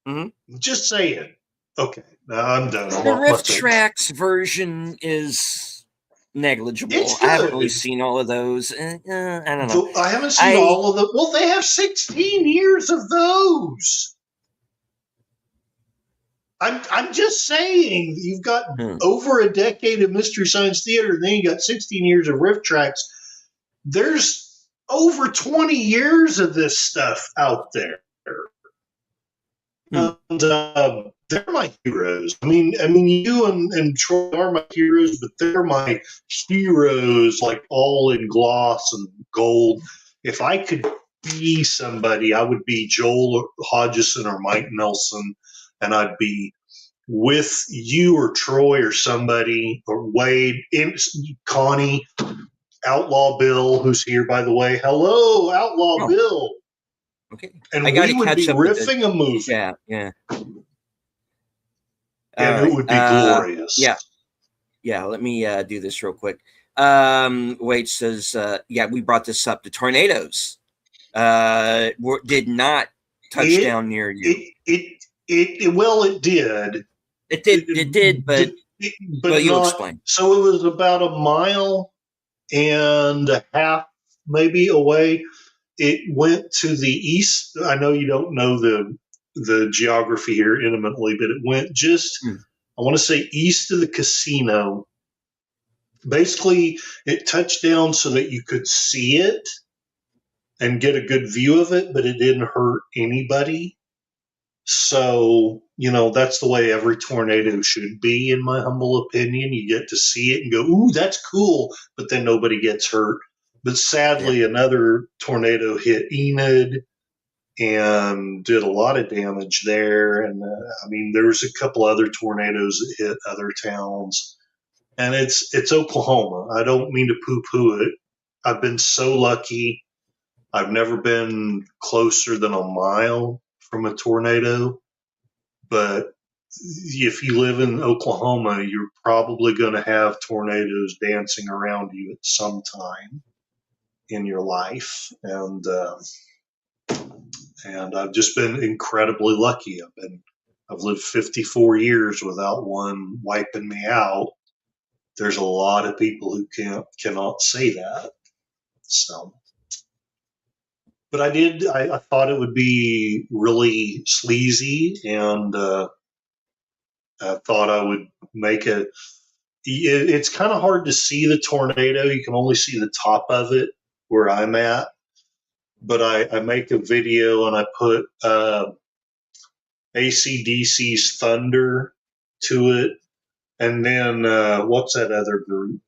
Mm-hmm. Just saying. Okay, now I'm done. I'm The off my Rift thing. Tracks version is negligible. It's I haven't really good. seen all of those. I don't know. I haven't seen all of them. Well, they have 16 years of those. I'm just saying, you've got over a decade of Mystery Science Theater, and then you got 16 years of Rift Tracks. There's over 20 years of this stuff out there. And they're my heroes. I mean, you and Troy are my heroes, but they're my heroes, like all in gloss and gold. If I could be somebody, I would be Joel Hodgson or Mike Nelson, and I'd be with you or Troy or somebody or Wade, Connie, Outlaw Bill, who's here, by the way. Hello, Outlaw Bill. Okay. And we would be riffing a movie. Yeah. And right. It would be glorious. Yeah. Let me do this real quick. Wade says, we brought this up. The tornadoes did not touch down near you. It did. It did, but you'll explain. So it was about a mile and a half, maybe, away. It went to the east. I know you don't know the geography here intimately, but it went just, I want to say, east of the casino. Basically, it touched down so that you could see it and get a good view of it, but it didn't hurt anybody. So, that's the way every tornado should be, in my humble opinion. You get to see it and go, ooh, that's cool, but then nobody gets hurt. But sadly, another tornado hit Enid and did a lot of damage there. And there was a couple other tornadoes that hit other towns. And it's Oklahoma. I don't mean to poo-poo it. I've been so lucky. I've never been closer than a mile from a tornado. But if you live in Oklahoma, you're probably going to have tornadoes dancing around you at some time in your life. And I've just been incredibly lucky. I've lived 54 years without one wiping me out. There's a lot of people who cannot say that. So, but I thought it would be really sleazy, and I thought I would make it's kind of hard to see the tornado. You can only see the top of it where I'm at. But I make a video and I put AC/DC's Thunder to it. And then what's that other group?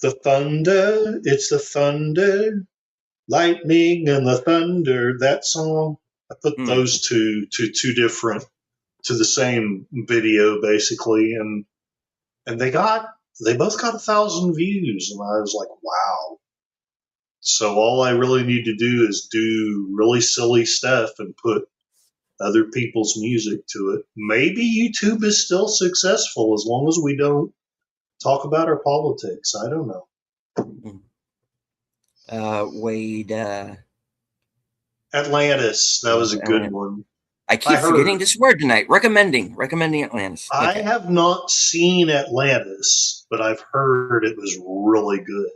The Thunder. It's the Thunder. Lightning and the Thunder. That song. I put those two to the same video, basically. And they both got 1,000 views. And I was like, wow. So all I really need to do is do really silly stuff and put other people's music to it. Maybe YouTube is still successful as long as we don't talk about our politics. I don't know. Wade. Atlantis. That was a good one. I keep forgetting this word tonight. Recommending Atlantis. Okay. I have not seen Atlantis, but I've heard it was really good.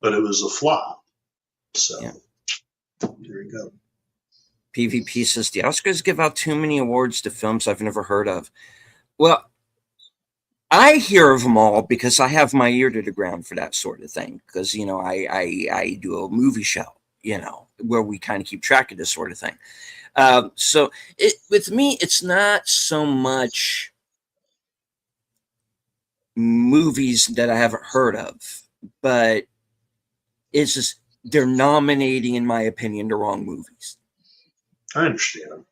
But it was a flop. So there you go. PvP says the Oscars give out too many awards to films I've never heard of. Well, I hear of them all because I have my ear to the ground for that sort of thing. Because I do a movie show, where we kind of keep track of this sort of thing. So with me, it's not so much movies that I haven't heard of, but it's just they're nominating, in my opinion, the wrong movies. I understand.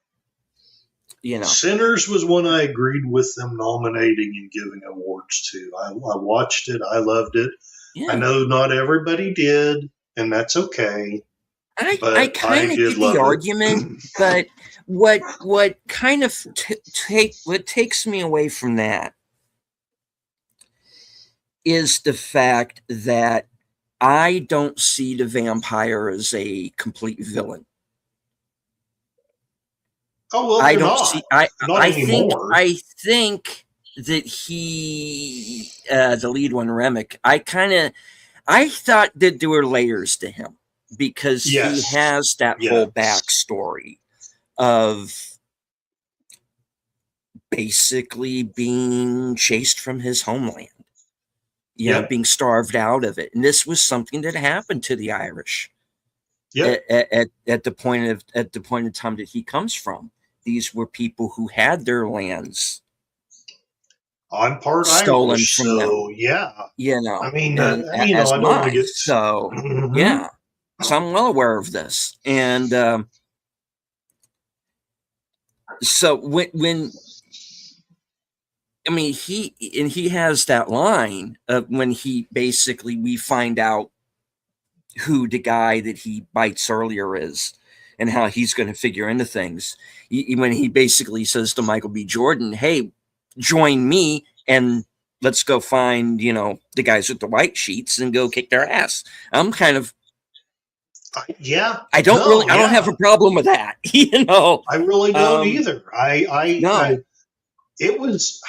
Sinners was one I agreed with them nominating and giving awards to. I watched it. I loved it. Yeah. I know not everybody did, and that's okay. I kind of get the argument, but what kind of what takes me away from that is the fact that I don't see the vampire as a complete villain. Oh well, I they're don't not. see. I Not I think anymore. I think that he, the lead one, Remick. I thought that there were layers to him because he Yes. has that whole Yes. backstory of basically being chased from his homeland, Yep. being starved out of it. And this was something that happened to the Irish Yep. at the point of time that he comes from. These were people who had their lands I'm part stolen Irish, from them, so yeah. I mean, and I as don't want to mine. get. So, Mhm. yeah, so I'm well aware of this. And so when I mean, he has that line of when he basically we find out who the guy that he bites earlier is and how he's going to figure into things. When he basically says to Michael B. Jordan, "Hey, join me and let's go find the guys with the white sheets and go kick their ass." I'm kind of Yeah. I don't No. really I don't have Yeah. a problem with that. I really don't Um, either. I no, it was.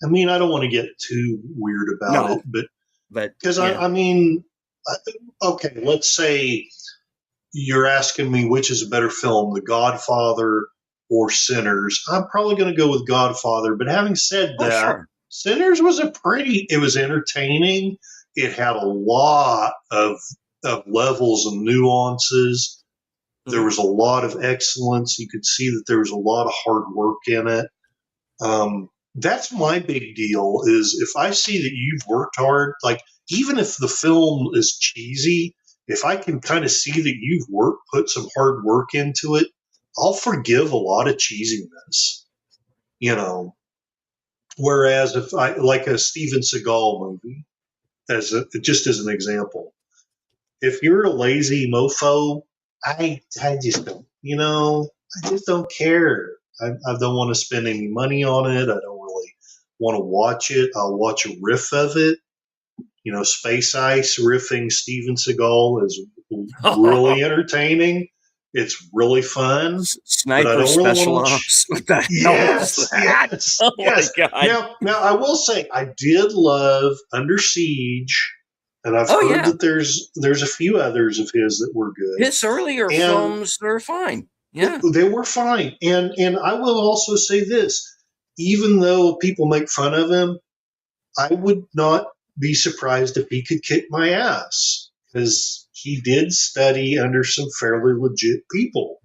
I mean, I don't want to get too weird about it, no, but but because yeah, I mean, okay, let's say you're asking me which is a better film, The Godfather or Sinners. I'm probably going to go with Godfather. But having said oh that, sure, Sinners was it was entertaining. It had a lot of levels and nuances. There hmm, was a lot of excellence. You could see that there was a lot of hard work in it. That's my big deal is if I see that you've worked hard, like even if the film is cheesy, if I can kind of see that you've put some hard work into it, I'll forgive a lot of cheesiness, you know. Whereas if I like a Steven Seagal movie, just as an example, if you're a lazy mofo, I just don't, I just don't care. I don't want to spend any money on it. I don't really want to watch it. I'll watch a riff of it. Space Ice riffing Steven Seagal is really entertaining. It's really fun, but I sniper don't really want to special watch. ops. What the hell is Yes, that? yes, Oh my yes. god! Now, I will say I did love Under Siege, and I've Oh heard yeah, that there's a few others of his that were good, his earlier and films are fine. Yeah. they were fine. And I will also say this: even though people make fun of him, I would not be surprised if he could kick my ass because he did study under some fairly legit people,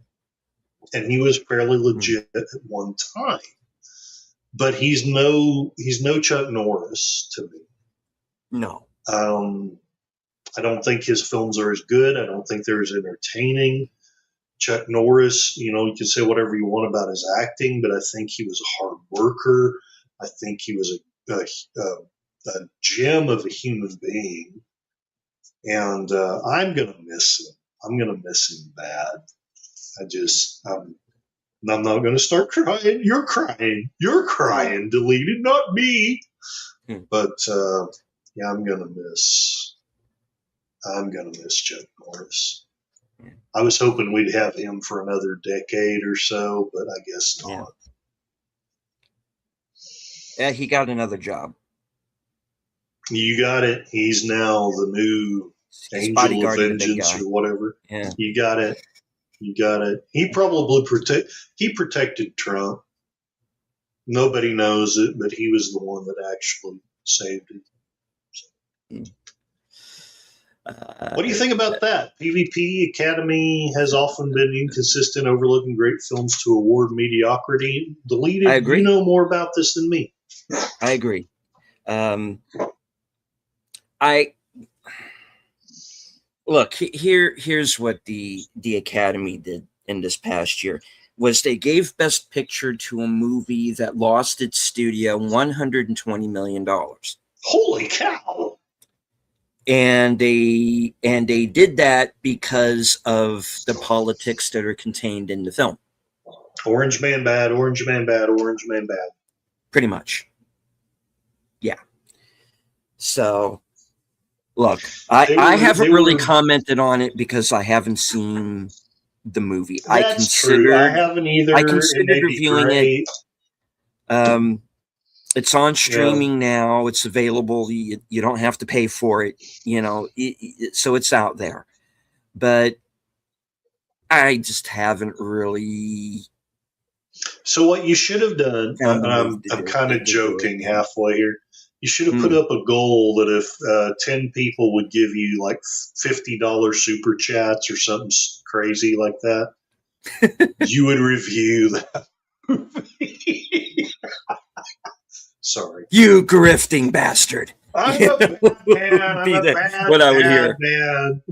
and he was fairly Hmm. legit at one time. But he's no Chuck Norris to me. No. Um, I don't think his films are as good. I don't think they're as entertaining. Chuck Norris, you can say whatever you want about his acting, but I think he was a hard worker. I think he was a gem of a human being, and I'm gonna miss him. I'm gonna miss him bad. I'm not gonna start crying. You're crying. You're No. crying. Deleted, not me. Hmm. But yeah, I'm gonna miss Chuck Norris. I was hoping we'd have him for another decade or so, but I guess Yeah. not. Yeah. He got another job. You got it. He's now the new He's Angel of bodyguarding the big Vengeance guy. or whatever. Yeah. You got it. You got it. He protected Trump. Nobody knows it, but he was the one that actually saved it. Hmm. What do you think about that? PvP Academy has often been inconsistent, overlooking great films to award mediocrity. I Deleted, you agree. know more about this than me. I agree. Um, I look here. Here's what the Academy did in this past year was they gave Best Picture to a movie that lost its studio $120 million. Holy cow! And they did that because of the politics that are contained in the film. Orange Man bad, Orange Man bad, Orange Man bad. Pretty much. Yeah. So, look, I haven't really commented on it because I haven't seen the movie. That's true. I haven't either. I considered reviewing it. It's on streaming now. It's available. You don't have to pay for it. So it's out there. But I just haven't really. So what you should have done, I'm kind of joking halfway here. You should have put up a goal that if 10 people would give you like $50 super chats or something crazy like that, you would review that movie. Sorry. You grifting bastard. I'm a bad man. I'm a bad what I would hear. Man.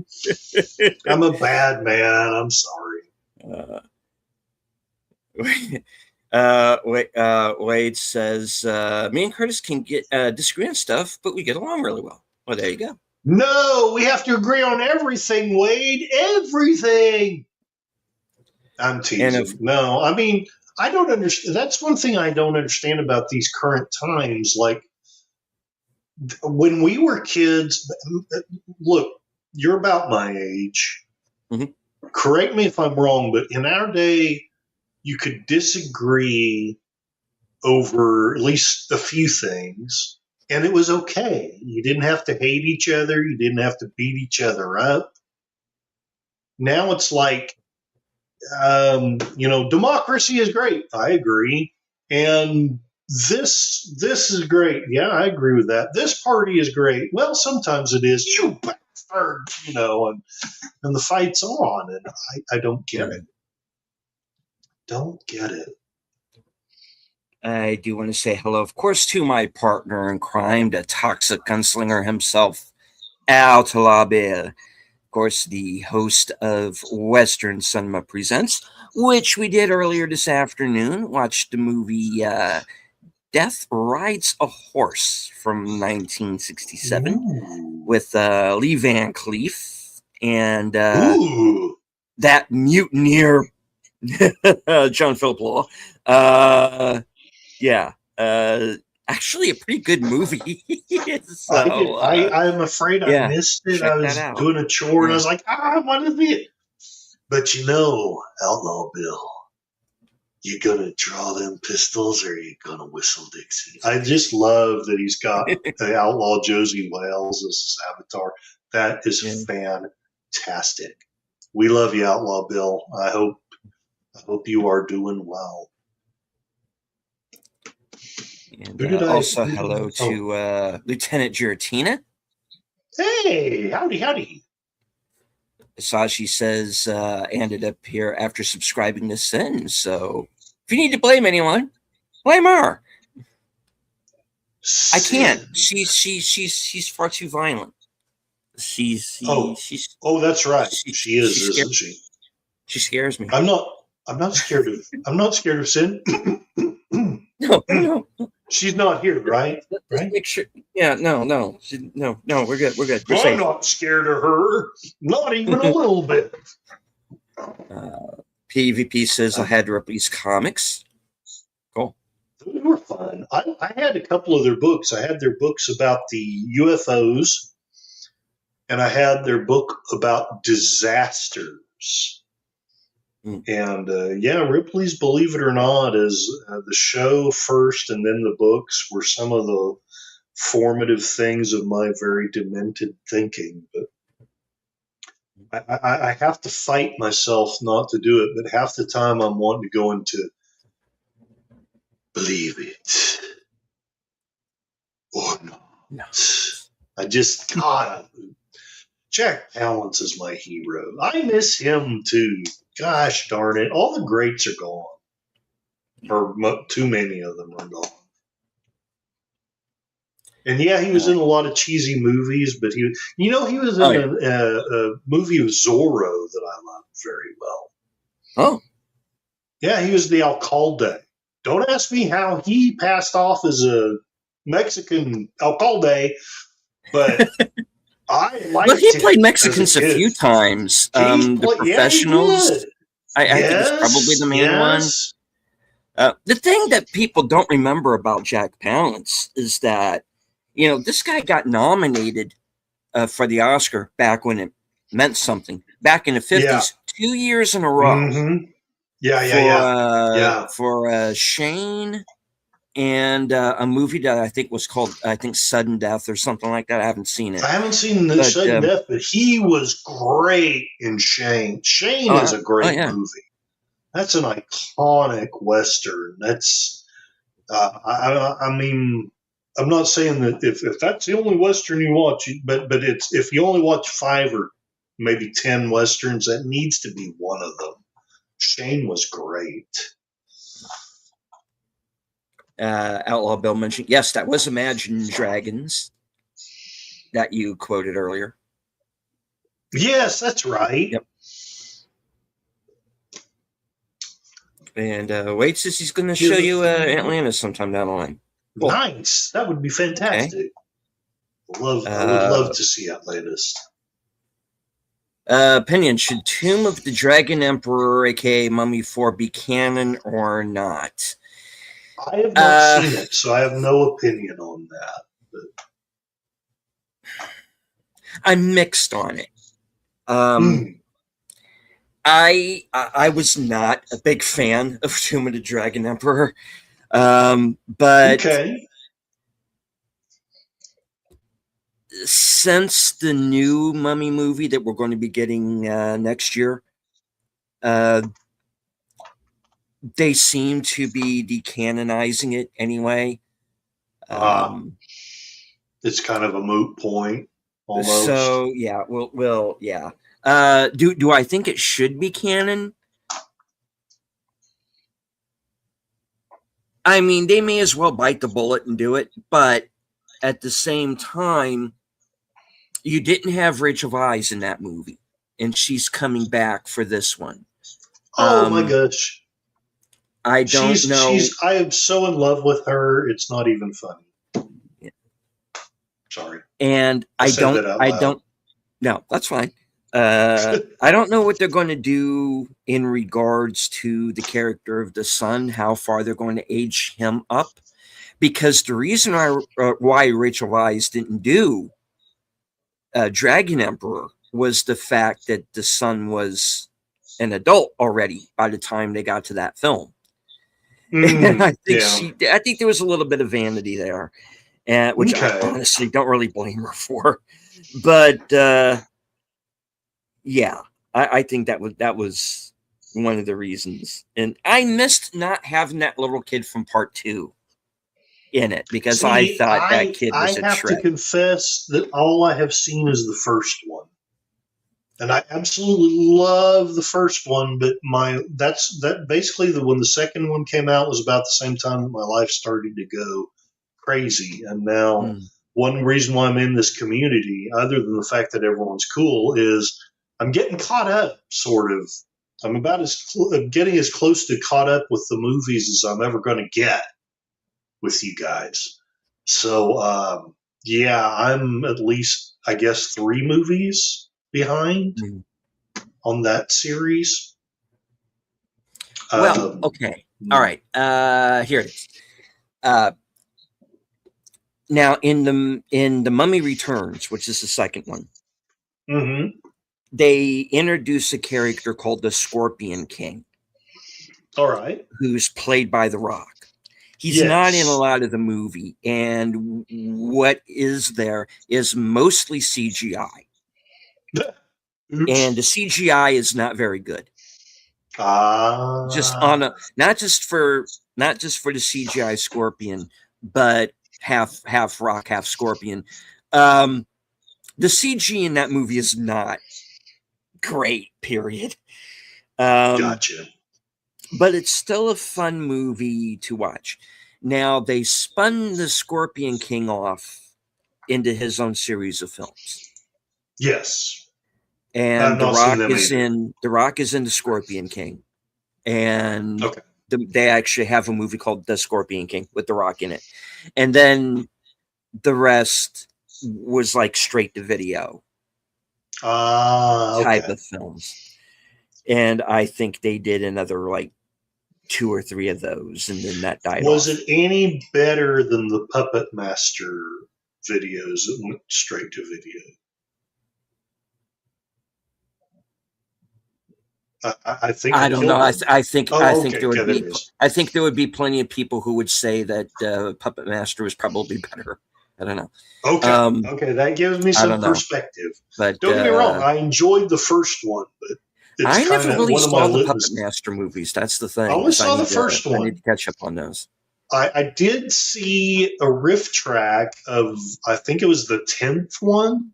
I'm a bad man. I'm sorry. Wade says, me and Curtis can disagree on stuff, but we get along really well. Well, there you go. No, we have to agree on everything, Wade. Everything. I'm teasing. No, I mean, I don't understand. That's one thing I don't understand about these current times. Like, when we were kids, look, you're about my age. Mm-hmm. Correct me if I'm wrong, but in our day, you could disagree over at least a few things, and it was okay. You didn't have to hate each other. You didn't have to beat each other up. Now it's like, democracy is great. I agree. And this is great. Yeah, I agree with that. This party is great. Well, sometimes it is. You bastard, and the fight's on, and I don't get it. Don't get it. I do want to say hello, of course, to my partner in crime, the toxic gunslinger himself, Al Talabil. Of course, the host of Western Cinema Presents, which we did earlier this afternoon. Watched the movie Death Rides a Horse from 1967 with Lee Van Cleef and that mutineer John Philip Law. Actually a pretty good movie. So, I'm afraid I missed it. I was doing a chore and I was like, what is it? But Outlaw Bill, you gonna draw them pistols or you gonna whistle Dixie? I just love that he's got the Outlaw Josie Wales as his avatar. That is fantastic. We love you, Outlaw Bill. I hope you are doing well. And also hello to Lieutenant Giratina. Hey, howdy. Sashi says, ended up here after subscribing to Sin. So if you need to blame anyone, blame her. I can't. She's far too violent. She's that's right. She is, isn't she? She scares me. I'm not scared of Sin. No. She's not here, right? Right? Make sure. Yeah, no. No, we're good. We're I'm not scared of her. Not even a little bit. PvP says I had Ripley's comics. Cool. Those were fun. I had a couple of their books. I had their books about the UFOs, and I had their book about disasters. And Ripley's Believe It or Not is the show first, and then the books were some of the formative things of my very demented thinking. But I have to fight myself not to do it. But half the time I'm wanting to go into believe it or not. No. I just Jack Palance is my hero. I miss him too. Gosh darn it. All the greats are gone. Or too many of them are gone. And he was in a lot of cheesy movies, but he was in a movie of Zorro that I loved very well. Oh. Yeah, he was the alcalde. Don't ask me how he passed off as a Mexican alcalde, but I liked him. He played Mexicans a few times. The Professionals, I think it's probably the main one. The thing that people don't remember about Jack Palance is that, this guy got nominated for the Oscar back when it meant something. Back in the 50s, 2 years in a row. Mm-hmm. For Shane and a movie that I think was called, Sudden Death or something like that. I haven't seen it. I haven't seen the Sudden Death, but he was great in Shane. Shane is a great movie. That's an iconic Western. That's, I mean, I'm not saying that if that's the only Western you watch, but it's, if you only watch 5 or maybe 10 Westerns, that needs to be one of them. Shane was great. Outlaw Bill mentioned, yes, that was Imagine Dragons that you quoted earlier. Yes, that's right. Yep. And Wade says he's going to show you Atlanta sometime down the line. Cool. Nice. That would be fantastic. Okay. I would love to see Atlantis. Opinion: should Tomb of the Dragon Emperor, aka Mummy 4, be canon or not? I have not seen it, so I have no opinion on that. But I'm mixed on it. I was not a big fan of Tomb of the Dragon Emperor, but since the new Mummy movie that we're going to be getting next year, they seem to be decanonizing it anyway. It's kind of a moot point, almost. So yeah, well, yeah. Do I think it should be canon? I mean, they may as well bite the bullet and do it, but at the same time, you didn't have Rachel Weisz in that movie, and she's coming back for this one. Oh my gosh. I don't know. I am so in love with her. It's not even funny. Yeah. Sorry. And I don't. No, that's fine. I don't know what they're going to do in regards to the character of the son, how far they're going to age him up, because the reason why Rachel Weisz didn't do Dragon Emperor was the fact that the son was an adult already by the time they got to that film. And I think there was a little bit of vanity there, which I honestly don't really blame her for. But yeah, I think that was one of the reasons. And I missed not having that little kid from Part 2 in it, because I thought that kid was a I have to confess that all I have seen is the first one. And I absolutely love the first one, but that basically when the second one came out was about the same time that my life started to go crazy. And now one reason why I'm in this community, other than the fact that everyone's cool, is I'm getting caught up, sort of. I'm getting as close to caught up with the movies as I'm ever going to get with you guys. So, yeah, I'm at least, I guess, 3 movies behind on that series. Well, okay. All right. Here it is. Now, in the Mummy Returns, which is the second one, they introduce a character called the Scorpion King. All right. Who's played by The Rock. He's not in a lot of the movie, and what is there is mostly CGI. And the CGI is not very good. Just on not just for the CGI Scorpion, but half Rock, half Scorpion. The CG in that movie is not great. Period. Gotcha. But it's still a fun movie to watch. Now, they spun the Scorpion King off into his own series of films. Yes. And The Rock is in the Scorpion King. And they actually have a movie called The Scorpion King with The Rock in it. And then the rest was like straight to video type of films. And I think they did another like 2 or 3 of those, and then that died off. Was it any better than the Puppet Master videos that went straight to video. I think I don't know. I think okay, there would there be it is. I think there would be plenty of people who would say that Puppet Master was probably better. I don't know. Okay, that gives me some perspective. But don't get me wrong, I enjoyed the first one, but it's I never really one of my saw the Puppet Master movies. That's the thing. I only saw the first one. I need to catch up on those. I did see a riff track of, I think it was the 10th one,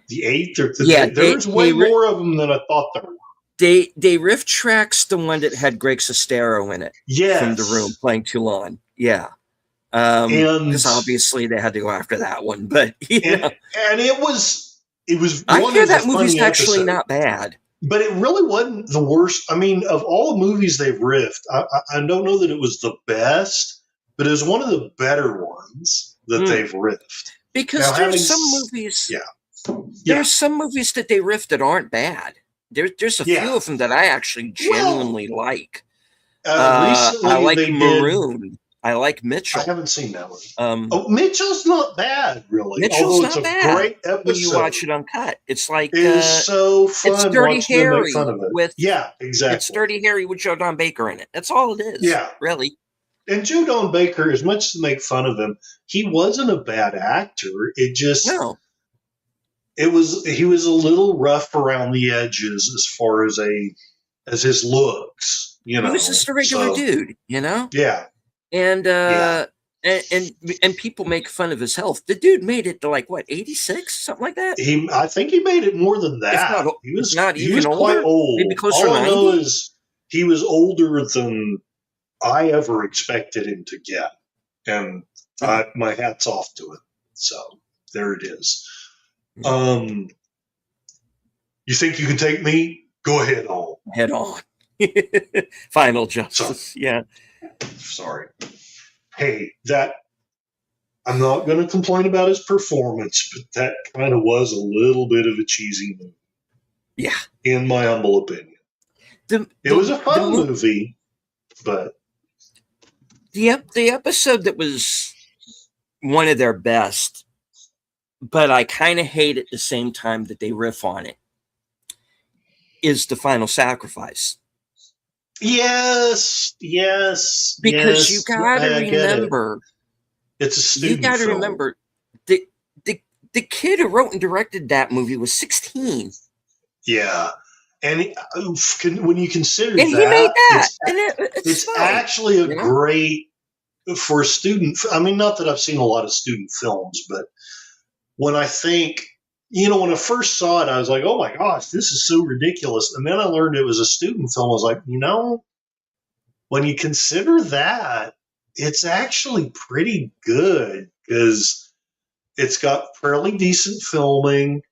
the 8th, or there was way more of them than I thought there were. They riff tracks the one that had Greg Sestero in it. Yes. From The Room playing Toulon. Yeah. Because obviously they had to go after that one, but and it was I hear that movie's actually not bad. But it really wasn't the worst. I mean, of all the movies they've riffed, I don't know that it was the best, but it was one of the better ones that they've riffed. Because there's some movies, there's some movies that they riffed that aren't bad. There's a few of them that I actually genuinely like. Recently, I like Maroon. I like Mitchell. I haven't seen that one. Mitchell's not bad, really. Mitchell's not it's bad. A great episode. When you watch it uncut, it's like it's so fun. It's Dirty Harry fun of it. with exactly. It's Dirty Harry with Joe Don Baker in it. That's all it is. Yeah, really. And Joe Don Baker, as much as to make fun of him, he wasn't a bad actor. It just he was a little rough around the edges as far as his looks. He was just a regular dude. Yeah. And and people make fun of his health. The dude made it to 86, something like that. I think he made it more than that. He was quite old. Maybe closer to 90. All I know is he was older than I ever expected him to get, and my hat's off to him. So there it is. You think you can take me? Go ahead on. Head on. Final justice. Yeah. Sorry. Hey, I'm not going to complain about his performance, but that kind of was a little bit of a cheesy movie. Yeah. In my humble opinion. It was a fun movie, but the episode that was one of their best, but I kind of hate at the same time that they riff on it, is The Final Sacrifice. Yes. Because you gotta remember, it's a student. You gotta remember, the kid who wrote and directed that movie was 16. Yeah, and when you consider and he made that, it's actually a great for a student. I mean, not that I've seen a lot of student films, but when I think. When I first saw it, I was like, oh my gosh, this is so ridiculous. And then I learned it was a student film. I was like, when you consider that, it's actually pretty good because it's got fairly decent filming.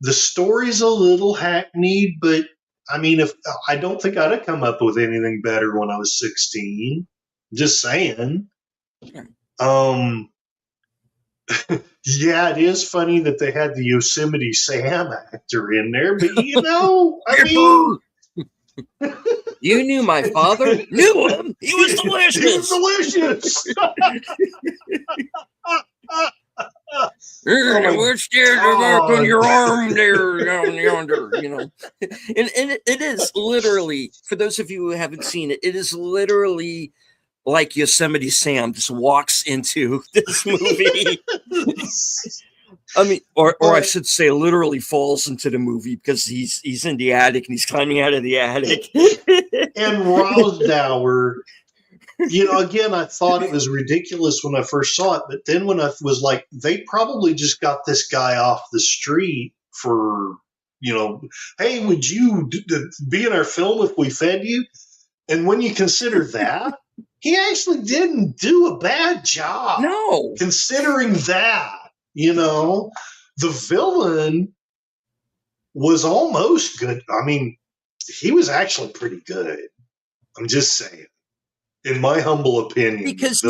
The story's a little hackneyed, but I mean, I don't think I'd have come up with anything better when I was 16. Just saying. Yeah, it is funny that they had the Yosemite Sam actor in there, but I mean... You knew my father? Knew him? He was delicious! He was delicious! Which there's a mark on your arm there, down yonder, And it is literally, for those of you who haven't seen it, it is literally... like Yosemite Sam just walks into this movie. I mean, or I should say, literally falls into the movie because he's in the attic and he's climbing out of the attic. And Rosdower, again, I thought it was ridiculous when I first saw it, but then when I was like, they probably just got this guy off the street for, hey, would you be in our film if we fed you? And when you consider that. He actually didn't do a bad job. No. Considering that, the villain was almost good. I mean, he was actually pretty good. I'm just saying. In my humble opinion. Because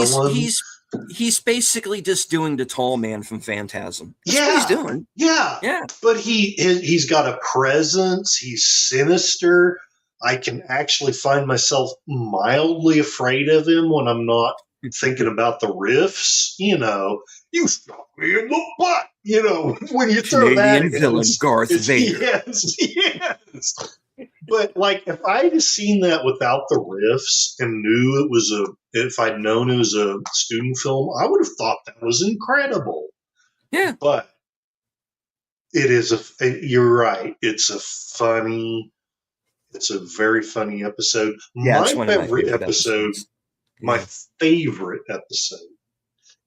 he's basically just doing the tall man from Phantasm. That's what he's doing. Yeah. But he's got a presence. He's sinister. I can actually find myself mildly afraid of him when I'm not thinking about the riffs, you shot me in the butt, when you throw that Canadian in, villain Garth it's Vader. yes. But like, if I'd have seen that without the riffs and knew if I'd known it was a student film, I would have thought that was incredible. Yeah. But you're right. It's a very funny episode. Yeah, it's one of my favorite episodes. My favorite episode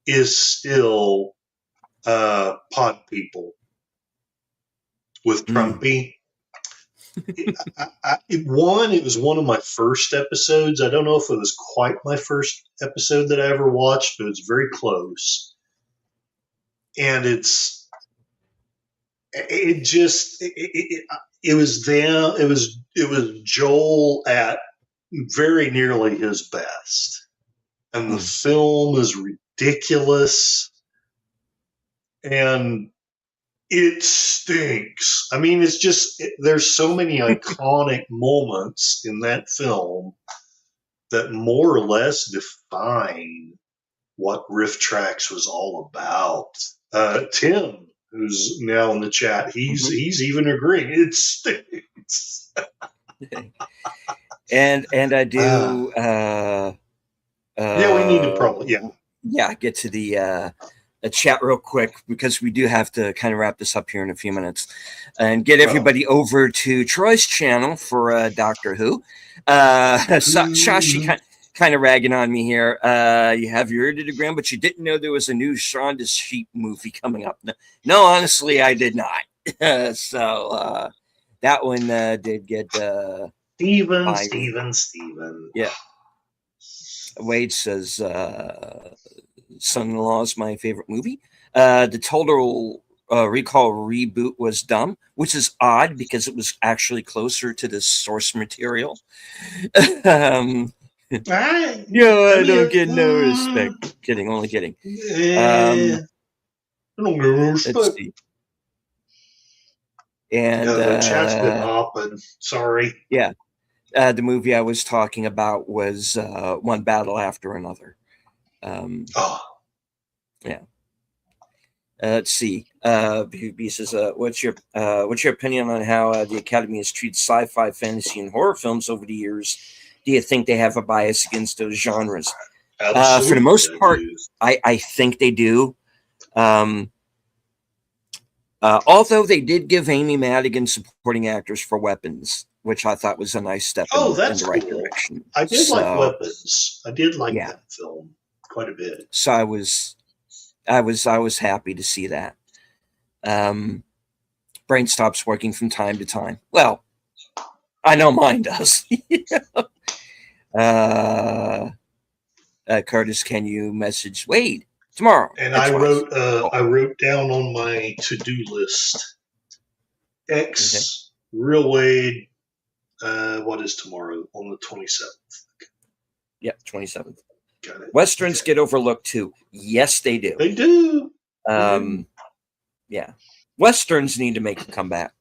is still Pod People with Trumpy. It was one of my first episodes. I don't know if it was quite my first episode that I ever watched, but it's very close. And it was Joel at very nearly his best. And the film is ridiculous. And it stinks. I mean, there's so many iconic moments in that film that more or less define what Riff Tracks was all about. Tim, who's now in the chat, he's even agreeing. It stinks. and I do. We need to probably get to the chat real quick, because we do have to kind of wrap this up here in a few minutes, and get everybody over to Troy's channel for Doctor Who. Shashi kind of ragging on me here. You have your ear to the ground, but you didn't know there was a new Shaun the Sheep movie coming up. No, honestly, I did not. So that one did get Steven. Yeah. Wade says Son-in-Law is my favorite movie. The Total Recall reboot was dumb, which is odd because it was actually closer to the source material. I don't get no respect. Kidding, only kidding. I don't get no respect. Let's see. And the chat's been hopping. Sorry. Yeah. The movie I was talking about was One Battle After Another. Yeah. Let's see. B says, "What's your opinion on how the Academy has treated sci-fi, fantasy, and horror films over the years? Do you think they have a bias against those genres?" For the most part, I think they do. Although they did give Amy Madigan supporting actors for Weapons, which I thought was a nice step in the right direction. I did like Weapons. I did like that film quite a bit. So I was happy to see that. Brain stops working from time to time. Well, I know mine does. Curtis, can you message Wade tomorrow? And I wrote down on my to-do list Real Wade. What is tomorrow? On the 27th. Yep, 27th. Got it. Westerns get overlooked too. Yes, they do. They do. Yeah. Westerns need to make a comeback.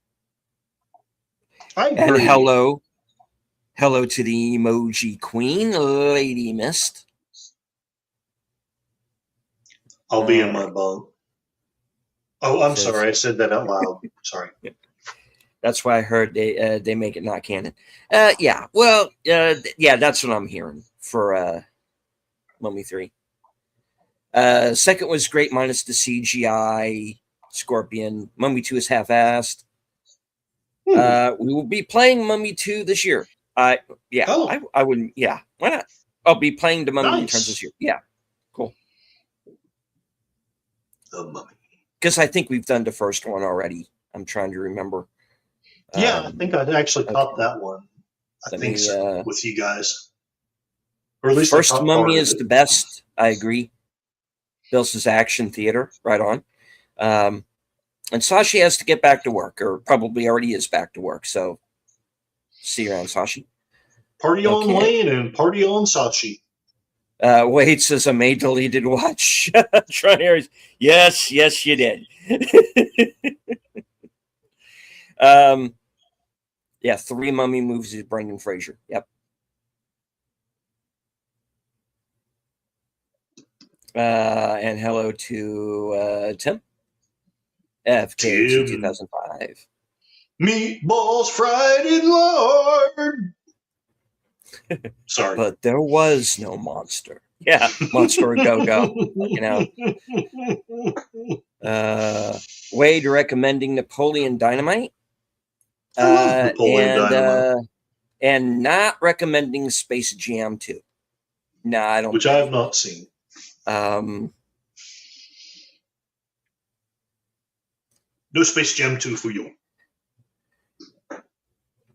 I agree. And hello to the emoji queen, Lady Mist. I'll be in my bunk. Oh, I'm sorry. I said that out loud. Sorry. That's why I heard they make it not canon. Yeah. Well, yeah, that's what I'm hearing for Mummy 3. Second was great minus the CGI. Scorpion. Mummy 2 is half-assed. We will be playing Mummy 2 this year. I wouldn't. Yeah. Why not? I'll be playing the Mummy Returns this year. Yeah. Cool. The Mummy. Because I think we've done the first one already. I'm trying to remember. Yeah, I think I actually caught that one. I think so, with you guys. Or at least first Mummy is the best. I agree. Bill says action theater. Right on. And Sashi has to get back to work, or probably already is back to work. So see you around, Sashi. Party on Lane and party on Sashi. Wade says I made deleted watch. Yes, you did. Yeah, 3 Mummy movies with Brendan Fraser. Yep. And hello to Tim. FKOT 2005. Meatballs fried in lard. Sorry. But there was no monster. Yeah, Monster Go-Go. Wade recommending Napoleon Dynamite. I love Napoleon Dynamite. And not recommending Space Jam 2. No, I don't. Which I have not seen. No Space Jam 2 for you.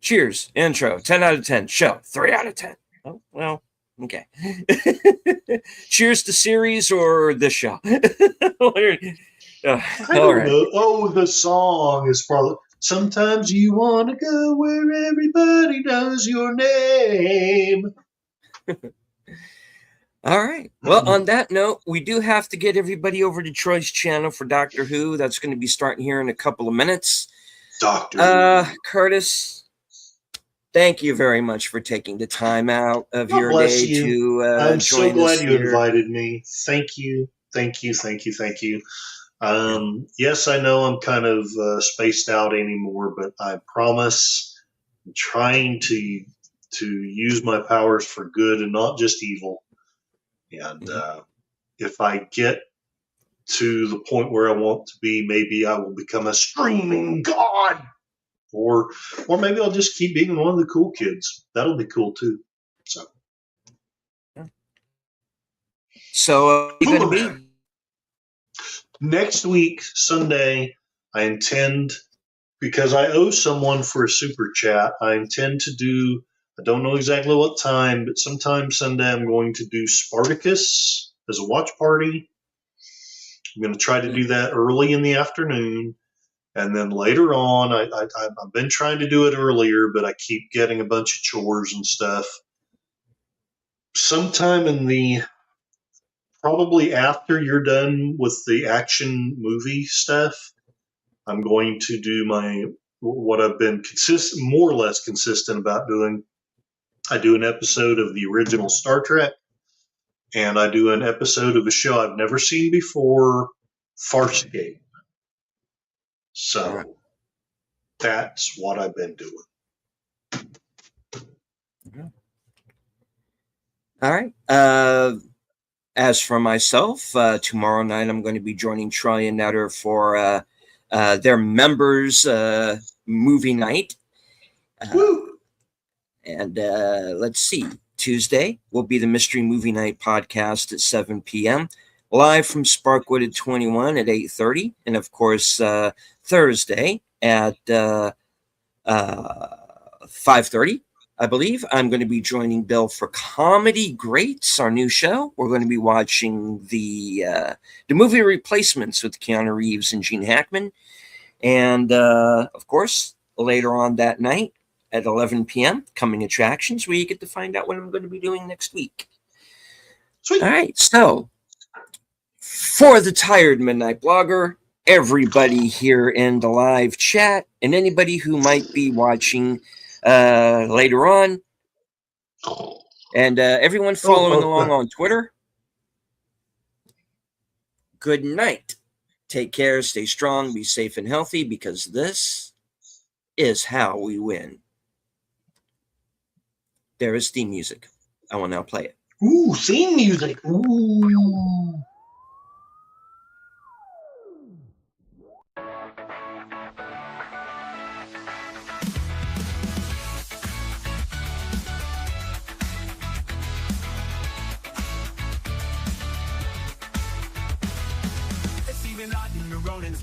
Cheers. Intro. 10 out of 10. Show. 3 out of 10. Oh, well, okay. Cheers to series or the show? I don't know. Oh, the song is probably... Sometimes you want to go where everybody knows your name. All right. Well, on that note, we do have to get everybody over to Troy's channel for Doctor Who. That's going to be starting here in a couple of minutes. Doctor Who. Curtis, thank you very much for taking the time out of your day to I'm so glad you here. invited me. Thank you. Thank you. Thank you. Thank you. Yes, I know I'm kind of spaced out anymore, but I promise I'm trying to use my powers for good and not just evil. And if I get to the point where I want to be, maybe I will become a streaming god, or maybe I'll just keep being one of the cool kids. That'll be cool too. So you going to be next week, Sunday? I intend, because I owe someone for a super chat, I intend to do, I don't know exactly what time, but sometime Sunday I'm going to do Spartacus as a watch party. I'm going to try to do that early in the afternoon. And then later on, I've been trying to do it earlier, but I keep getting a bunch of chores and stuff. Sometime in the, probably after you're done with the action movie stuff, I'm going to do what I've been more or less consistent about doing. I do an episode of the original Star Trek, and I do an episode of a show I've never seen before, Farscape. So that's what I've been doing. All right. As for myself, tomorrow night I'm going to be joining Troy and Netter for their members movie night. And let's see. Tuesday will be the Mystery Movie Night podcast at 7 p.m. Live from Sparkwood at 21 at 8:30. And of course, Thursday at 5:30. I believe I'm going to be joining Bill for Comedy Greats, our new show. We're going to be watching the movie Replacements with Keanu Reeves and Gene Hackman. And, of course, later on that night at 11 p.m., Coming Attractions, where you get to find out what I'm going to be doing next week. Sweet. All right, so for the Tired Midnight Blogger, everybody here in the live chat, and anybody who might be watching later on, and everyone following along on Twitter, good night. Take care, stay strong, be safe and healthy, because this is how we win. There is theme music. I will now play it. Ooh, theme music. Ooh.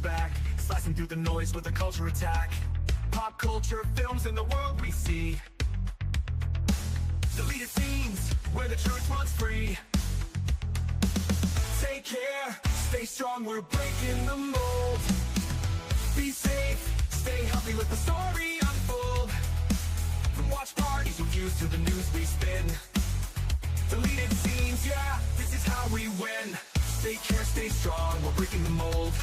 Back, slicing through the noise with a culture attack. Pop culture films in the world we see. Deleted scenes where the truth runs free. Take care, stay strong, we're breaking the mold. Be safe, stay healthy, let the story unfold. From watch parties reviews to the news we spin. Deleted scenes, yeah, this is how we win. Take care, stay strong, we're breaking the mold.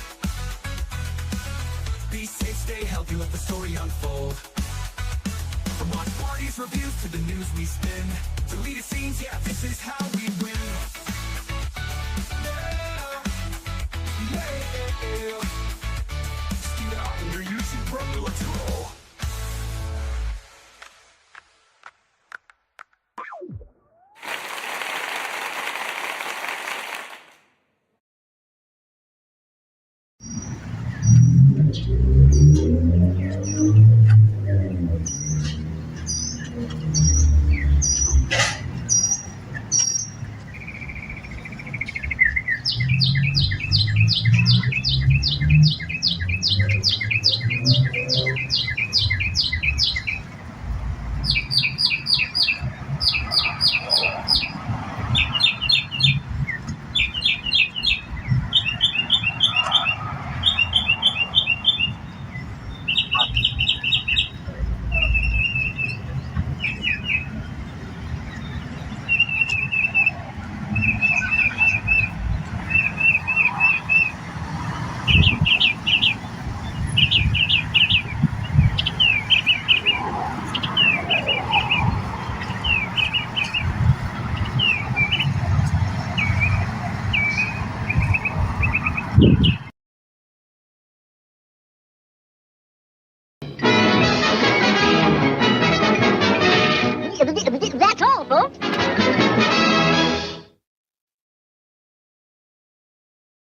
Be safe, stay healthy, let the story unfold. From watch parties, reviews, to the news we spin. Deleted scenes, yeah, this is how we win. Yeah.